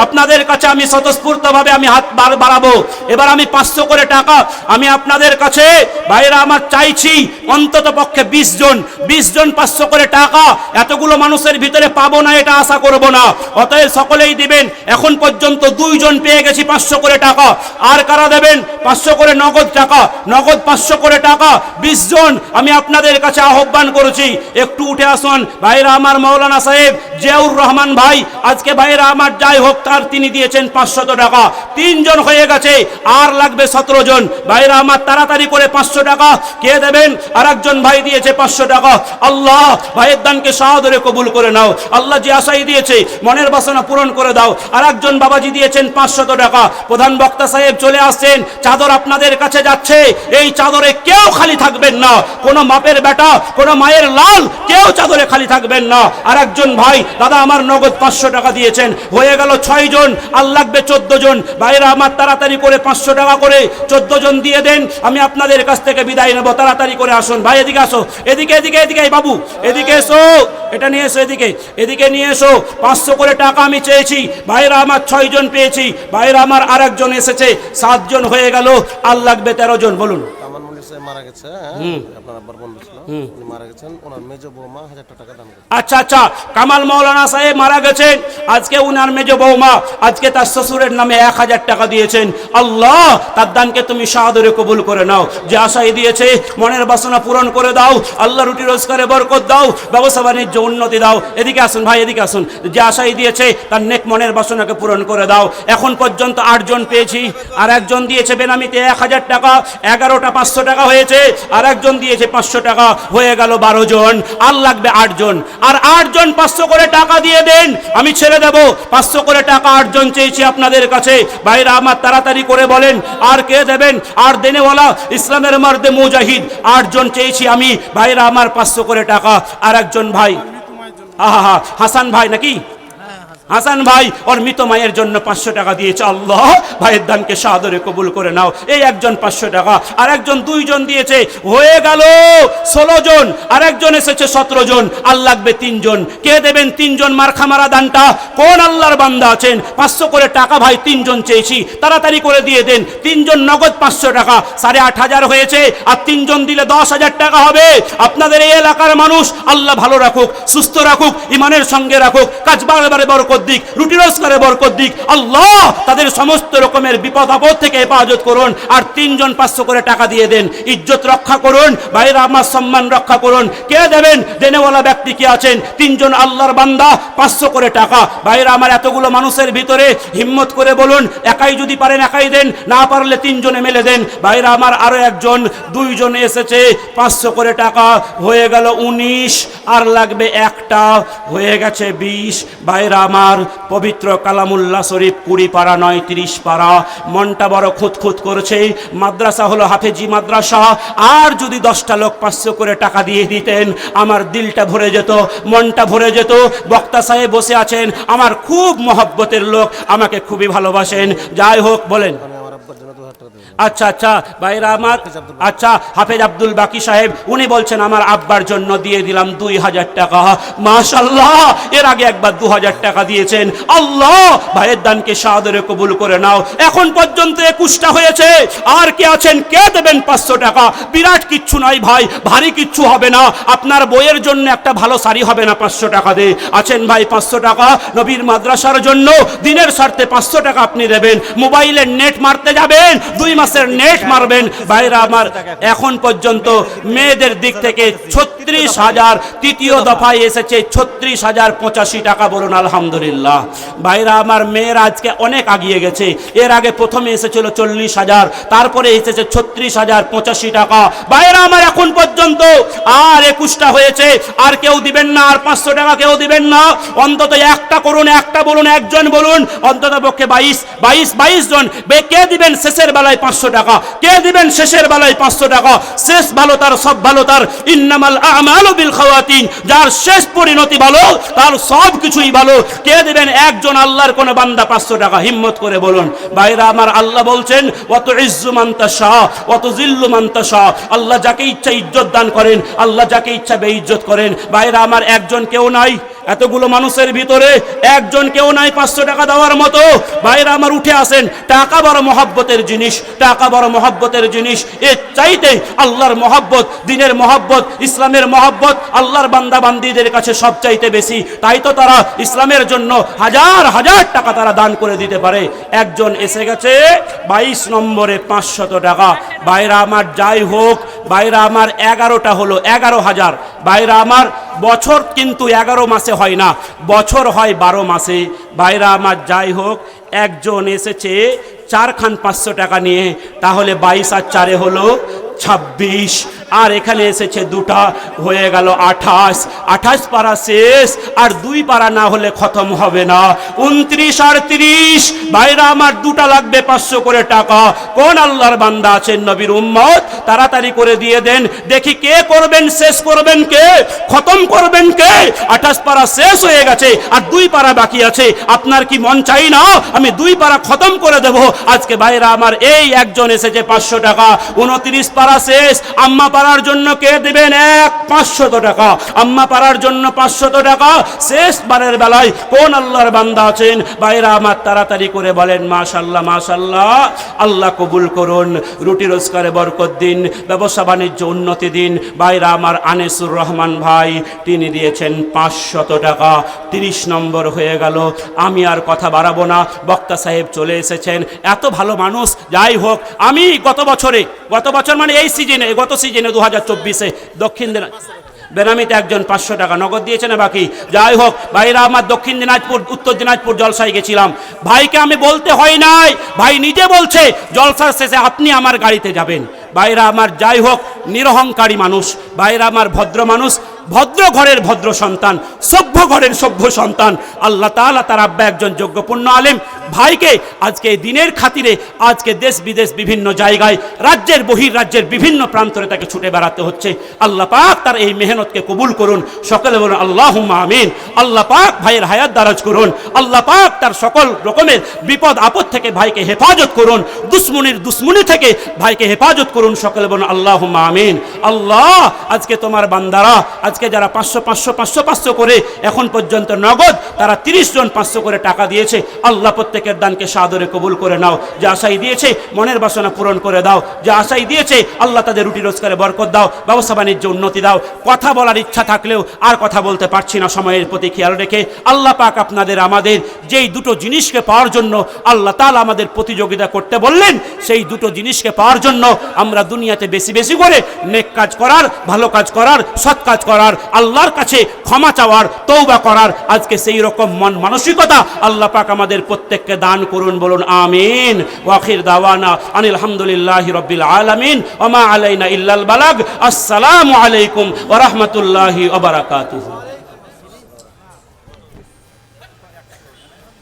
A: আপনাদের কাছে আমি স্বতঃস্ফূর্তভাবে আমি হাত বাড়াবো। এবার আমি 500 করে টাকা আমি আপনাদের কাছে ভাইরা আমার চাইছি। অন্তত পক্ষে 20 জন 500 করে টাকা এতগুলো মানুষের ভিতরে পাবো না এটা আশা করব না। অতএব সকলেই দিবেন। এখন পর্যন্ত 2 জন পেয়ে গেছি 500 করে টাকা। আর কারা দেবেন 500 করে নগদ টাকা? নগদ 500 করে টাকা 20 জন আমি আপনাদের কাছে আহ্বান করেছি, একটু উঠে আসুন। ভাইরা আমার, মাওলানা সাহেব জিয়াউর রহমান ভাই আজকে ভাইরা আমার যাই হোক তার তিনি দিয়েছেন 500 টাকা। 3 জন হয়ে গেছে, আর লাগবে 17 জন। ভাইরা আমার তাড়াতাড়ি করে 500 টাকা কে দেবেন? আর একজন ভাই দিয়েছে 500 টাকা। আল্লাহ ভাইয়ের দানকে সাদরে কবুল করে নাও। আল্লাহ যে আশাই দিয়েছে মনের বাসনা পূরণ করে দাও। আর একজন বাবাজি দিয়েছেন 500 টাকা। প্রধান বক্তা সাহেব চলে আসছেন, চাদর আপনাদের কাছে যাচ্ছে। এই চাদরে কেউ খালি থাকবেন না, কোনো মাপের বেটা, কোনো মায়ের লাল, কেউ চাদরে খালি থাকবেন না। আর একজন ভাই, দাদা আমার নগদ 500 টাকা টাকা দিয়েছেন, হয়ে গেল 6 জন, আর লাগবে 14 জন। ভাইরা আমার তাড়াতাড়ি করে 500 টাকা করে 14 জন দিয়ে দেন, আমি আপনাদের কাছ থেকে বিদায় নেব। তাড়াতাড়ি করে আসুন ভাই, এদিকে আসো, এদিকে এদিকে এদিকে, এই বাবু এদিকে এসো, এটা নিয়ে এসো, এদিকে এদিকে নিয়ে এসো। 500 করে টাকা আমি চেয়েছি, ভাইরা আমার 6 জন পেয়েছি। ভাইরা আমার আরেকজন এসেছে, 7 জন হয়ে গেল, আর লাগবে 13 জন। বলুন।
B: কামাল মল্লিক সাহেব মারা গেছে, আপনার আব্বার বন্ধু ছিল, উনি মারা গেছেন, ওনার মেজ বৌমা 1000 টাকা দান করেছে।
A: আচ্ছা আচ্ছা, কামাল মাওলানা সাহেব মারা গেছেন, আজকে উনার মেজ বৌমা আজকে তার শ্বশুরের নামে 1000 টাকা দিয়েছেন। আল্লাহ তার দানকে তুমি সাদরে কবুল করে নাও। যে আশাই দিয়েছে মনের বাসনা পূরণ করে দাও। আল্লাহ রুটি রোজগারে বরকত দাও, ব্যবসা বাণিজ্য উন্নতি দাও। এদিকে আসুন ভাই, এদিকে আসুন। যে আশাই দিয়েছে তার নেক মনের বাসনাকে পূরণ করে দাও। এখন পর্যন্ত 8 জন পেয়েছি, আর একজন দিয়েছে বেনামিতে 1000 টাকা, 11টা 500 টাকা হয়েছে, আর একজন দিয়েছে 500 টাকা, হয়ে গেল 12 জন, আর লাগবে 8 জন। আর 8 জন 500 করে টাকা দিয়ে দেন, আমি ছেড়ে দেব। 500 করে টাকা 8 জন চেয়েছি আপনাদের কাছে। ভাইরা আমার তাড়াতাড়ি করে বলেন, আর কে দেবেন? আর দেনেওয়ালা ইসলামের মর্দে মুজাহিদ 8 জন চেয়েছি আমি। ভাইরা আমার 500 করে টাকা। আর একজন ভাই, আহা হাসান ভাই নাকি, হাসান ভাই ওর মৃত মায়ের জন্য 500 টাকা দিয়েছে। আল্লাহ ভাইয়ের দানকে সাদরে কবুল করে নাও। এই একজন 500 টাকা, আর একজন 2 জন দিয়েছে, হয়ে গেল 16 জন। আর একজন এসেছে 17 জন, আর লাগবে 3 জন। কে দেবেন 3 জন? মার্খা মারা দানটা কোন আল্লাহর বান্দা আছেন? 500 করে টাকা ভাই 3 জন চেয়েছি, তাড়াতাড়ি করে দিয়ে দেন। 3 জন নগদ 500 টাকা, 8500 হয়েছে, আর 3 জন দিলে 10,000 টাকা হবে। আপনাদের এই এলাকার মানুষ আল্লাহ ভালো রাখুক, সুস্থ রাখুক, ইমানের সঙ্গে রাখুক, কাজ বারবারে বরকত দিক, রুটি রোজগারে বরকত দিক। আল্লাহ তাদের সমস্ত রকমের বিপদ আপদ থেকে হেফাজত করুন। আর 3 জন 500 করে টাকা দিয়ে দেন, ইজ্জত রক্ষা করুন, ভাইরা আমার সম্মান রক্ষা করুন। কে দেবেন? দেনেওয়ালা ব্যক্তি কে আছেন? 3 জন আল্লাহর বান্দা, 500 করে টাকা। ভাইরা আমার এতগুলো মানুষের ভিতরে হিম্মত করে বলুন, একাই যদি পারেন একাই দেন, না পারলে 3 জনে মিলে দেন। ভাইরা আমার আরো একজন 2 জন এসেছে, 500 করে টাকা, হয়ে গেল 19, আর লাগবে একটা, হয়ে গেছে 20। ভাইরা আমার পবিত্র কালামুল্লাহ শরীফ 20 পারা নয় 30 পারা। মনটা বড় খুঁতখুত করছে। মাদ্রাসা হলো হাফেজি মাদ্রাসা, আর যদি 10টা লোক 500 করে টাকা দিয়ে দিতেন, আমার দিলটা ভরে যেত, মনটা ভরে যেত। বক্তা সাহেব বসে আছেন, আমার খুব মহব্বতের লোক, আমাকে খুবই ভালোবাসেন। যাই হোক, বলেন।
B: আমি আমার আব্বার জন্য 2000 টাকা দেব।
A: আচ্ছা আচ্ছা ভাইরা আমার, আচ্ছা হাফেজ আব্দুল বাকি সাহেব উনি বলছেন আমার আব্বার জন্য দিয়ে দিলাম 2000 টাকা। মাশাআল্লাহ, এর আগে একবার 2000 টাকা দিয়েছেন। আল্লাহ ভাইয়ের দানকে সাদরে কবুল করে নাও। এখন পর্যন্ত 21টা হয়েছে, আর কে আছেন? কে দেবেন 500 টাকা? বিরাট কিচ্ছু নাই ভাই, ভারী কিচ্ছু হবে না। আপনার বইয়ের জন্য একটা ভালো শাড়ি হবে না 500 টাকা দে। আছেন ভাই 500 টাকা? নবীর মাদ্রাসার জন্য দিনের স্বার্থে 500 টাকা আপনি দেবেন। মোবাইলের নেট মারতে যাবেন, 2 মাসের নেট মারবেন। ভাইরা আমার এখন পর্যন্ত মেয়েদের দিক থেকে 36,000, তৃতীয় দফায় এসেছে 36,085 টাকা। বলুন আলহামদুলিল্লাহ। ভাইরা আমার মেয়েরা আজকে অনেক আগিয়ে গেছে। এর আগে প্রথমে এসেছিল 40,000, তারপরে এসেছে 36,085 টাকা। ভাইরা আমার এখন পর্যন্ত আর 21টা হয়েছে। আর কেউ দিবেন না? আর 500 টাকা কেউ দিবেন না? অন্তত একটা করুন, একটা বলুন, একজন বলুন, অন্তত পক্ষে 22 জন। কে দিবেন শেষের বেলায় 500 টাকা? কে দিবেন শেষের বেলায় 500 টাকা? শেষ ভালো তার, সব ভালো তার। ইন্নামাল আমালু বিল খাওয়াতিন, যার শেষ পরিণতি ভালো তার সব কিছুই ভালো। কে দিবেন? একজন আল্লাহর কোন বান্দা 500 টাকা, হিম্মত করে বলুন। ভাইরা আমার আল্লাহ বলছেন ওয়া তুইজ্জু মান তাশা ওয়া তুযিল্লু মান তাশা। আল্লাহ যাকে ইচ্ছা ইজ্জত দান করেন, আল্লাহ যাকে ইচ্ছা বেইজ্জত করেন। ভাইরা আমার একজন কেউ নাই এতগুলো মানুষের ভিতরে, একজন কেউ নাই 500 টাকা দেওয়ার মতো। ভাইরা আমার উঠে আসেন। টাকা বড় মহব্বতের জিনিস, টাকা বড় মহব্বতের জিনিস। এর চাইতে আল্লাহর মহব্বত, দিনের মহব্বত, ইসলামের মহব্বত আল্লাহর বান্দা বান্দীদের কাছে সব চাইতে বেশি। তাই তো তারা ইসলামের জন্য হাজার হাজার টাকা তারা দান করে দিতে পারে। একজন এসে গেছে 22 নম্বরে 500 টাকা। ভাইরা আমার যাই হোক, ভাইরা আমার 11টা হলো 11,000। ভাইরা আমার বছর কিন্তু 11 মাসে হয় না, বছর হয় 12 মাসে। ভাইরা আমার যাই হোক, একজন এসেছে 4 খান 500 টাকা নিয়ে, তাহলে 22 আর 4 হলো 26। আর এখানে এসেছে দুটা, হয়ে গেল 28 পারা শেষ, আর 2 পারা না হলে খতম হবে না। 29 আর 30, ভাইরা আমার দুটা লাগবে 500 করে টাকা। কোন আল্লাহর বান্দা আছেন নবীর উম্মত, তাড়াতাড়ি করে দিয়ে দেন, দেখি কে করবেন, শেষ করবেন কে, খতম করবেন কে। 28 পারা শেষ হয়ে গেছে আর 2 পারা বাকি আছে। আপনার কি মন চাই না আমি 2 পারা খতম করে দেব আজকে? ভাইরা আমার এই একজন এসেছে 500 টাকা। 29 পারা শেষ, আম্মা পাড়ার জন্য কে দেবেন 500 টাকা, আম্মা পাড়ার জন্য 500 টাকা। শেষ বারের বেলায় কোন আল্লাহর বান্দা আছেন ভাইরা আমার, তাড়াতাড়ি করে বলেন মাশাআল্লাহ মাশাআল্লাহ। আল্লাহ কবুল করুন, রুটি রোজগারে বরকত দিন, ব্যবসা বাণিজ্য উন্নতি দিন। ভাইরা আমার আনিসুর রহমান ভাই, তিনি দিয়েছেন 500 টাকা। 30 নম্বর হয়ে গেল। আমি আর কথা বাড়াবো না, বক্তা সাহেব চলে এসেছেন। এত ভালো মানুষ, যাই হোক। আমি গত বছর মানে এই সিজনে, গত সিজনে 2024-এ দক্ষিণ বেনামিতে একজন 500 টাকা নগদ দিয়েছে না বাকি। যাই হোক ভাইরা আমার, দক্ষিণ দিনাজপুর উত্তর দিনাজপুর জলসায় গেছিলাম, ভাইকে আমি বলতে হয় নাই, ভাই নিজে বলছে জলসার শেষে আপনি আমার গাড়িতে যাবেন। ভাইরা আমার, যাই হোক, নিরহংকারী মানুষ, ভাইরা আমার ভদ্র মানুষ, ভদ্র ঘরের ভদ্র সন্তান, সভ্য ঘরের সভ্য সন্তান। আল্লাহ তাআলা তার আব্বা একজন যোগ্যপূর্ণ আলেম। ভাইকে আজকে দিনের খাতিরে আজকে দেশ বিদেশ বিভিন্ন জায়গায়, রাজ্যের বহির্রাজ্যের বিভিন্ন প্রান্তরে তাকে ছুটে বেড়াতে হচ্ছে। আল্লাহ পাক তার এই মেহনতকে কবুল করুন, সকলে বলুন আল্লাহুম্মা আমিন। আল্লাহ পাক ভাইয়ের হায়াত দারাজ করুন, আল্লাহ পাক তার সকল রকমের বিপদ আপদ থেকে ভাইকে হেফাজত করুন, দুশ্মনী থেকে ভাইকে হেফাজত করুন, সকলে বলুন আল্লাহুম্মা আমিন। আল্লাহ, আজকে তোমার বান্দারা, আজকে যারা 500 করে এখন পর্যন্ত নগদ, তারা 30 জন 500 করে টাকা দিয়েছে। আল্লাহ প্রত্যেকের দানকে সাদরে কবুল করে নাও। যে আশাই দিয়েছে মনের বাসনা পূরণ করে দাও, যে আশাই দিয়েছে আল্লাহ তাদের রুটি রোজগারে বরকত দাও, ব্যবসা বাণিজ্য উন্নতি দাও। কথা বলার ইচ্ছা থাকলেও আর কথা বলতে পারছি না, সময়ের প্রতি খেয়াল রেখে। আল্লাহ পাক আপনাদের আমাদের যেই দুটো জিনিসকে পাওয়ার জন্য আল্লাহ তাআলা আমাদের প্রতিযোগিতা করতে বললেন, সেই দুটো জিনিসকে পাওয়ার জন্য আমরা দুনিয়াতে বেশি বেশি করে নেক কাজ করার, ভালো কাজ করার, সৎ কাজ করার, আল্লাহর কাছে ক্ষমা চাওয়ার, তওবা করার, আজকে সেই রকম মন মানসিকতা আল্লাহ পাক আমাদের প্রত্যেককে দান করুন, বলুন আমিন। ওয়া আখির দাওয়ানা আনিল হামদুলিল্লাহি রাব্বিল আলামিন ওয়া মা আলাইনা ইল্লাল বালাগ। আসসালামু আলাইকুম ওয়া রাহমাতুল্লাহি ওয়া বারাকাতুহু।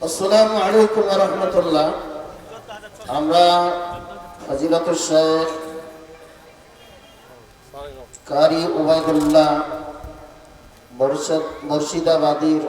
D: আসসালামু আলাইকুম ওয়া রাহমাতুল্লাহ। আমরা ফজিলাতুল শেখ কারি ওবায়দুল্লাহ মুর্শিদাবাদীর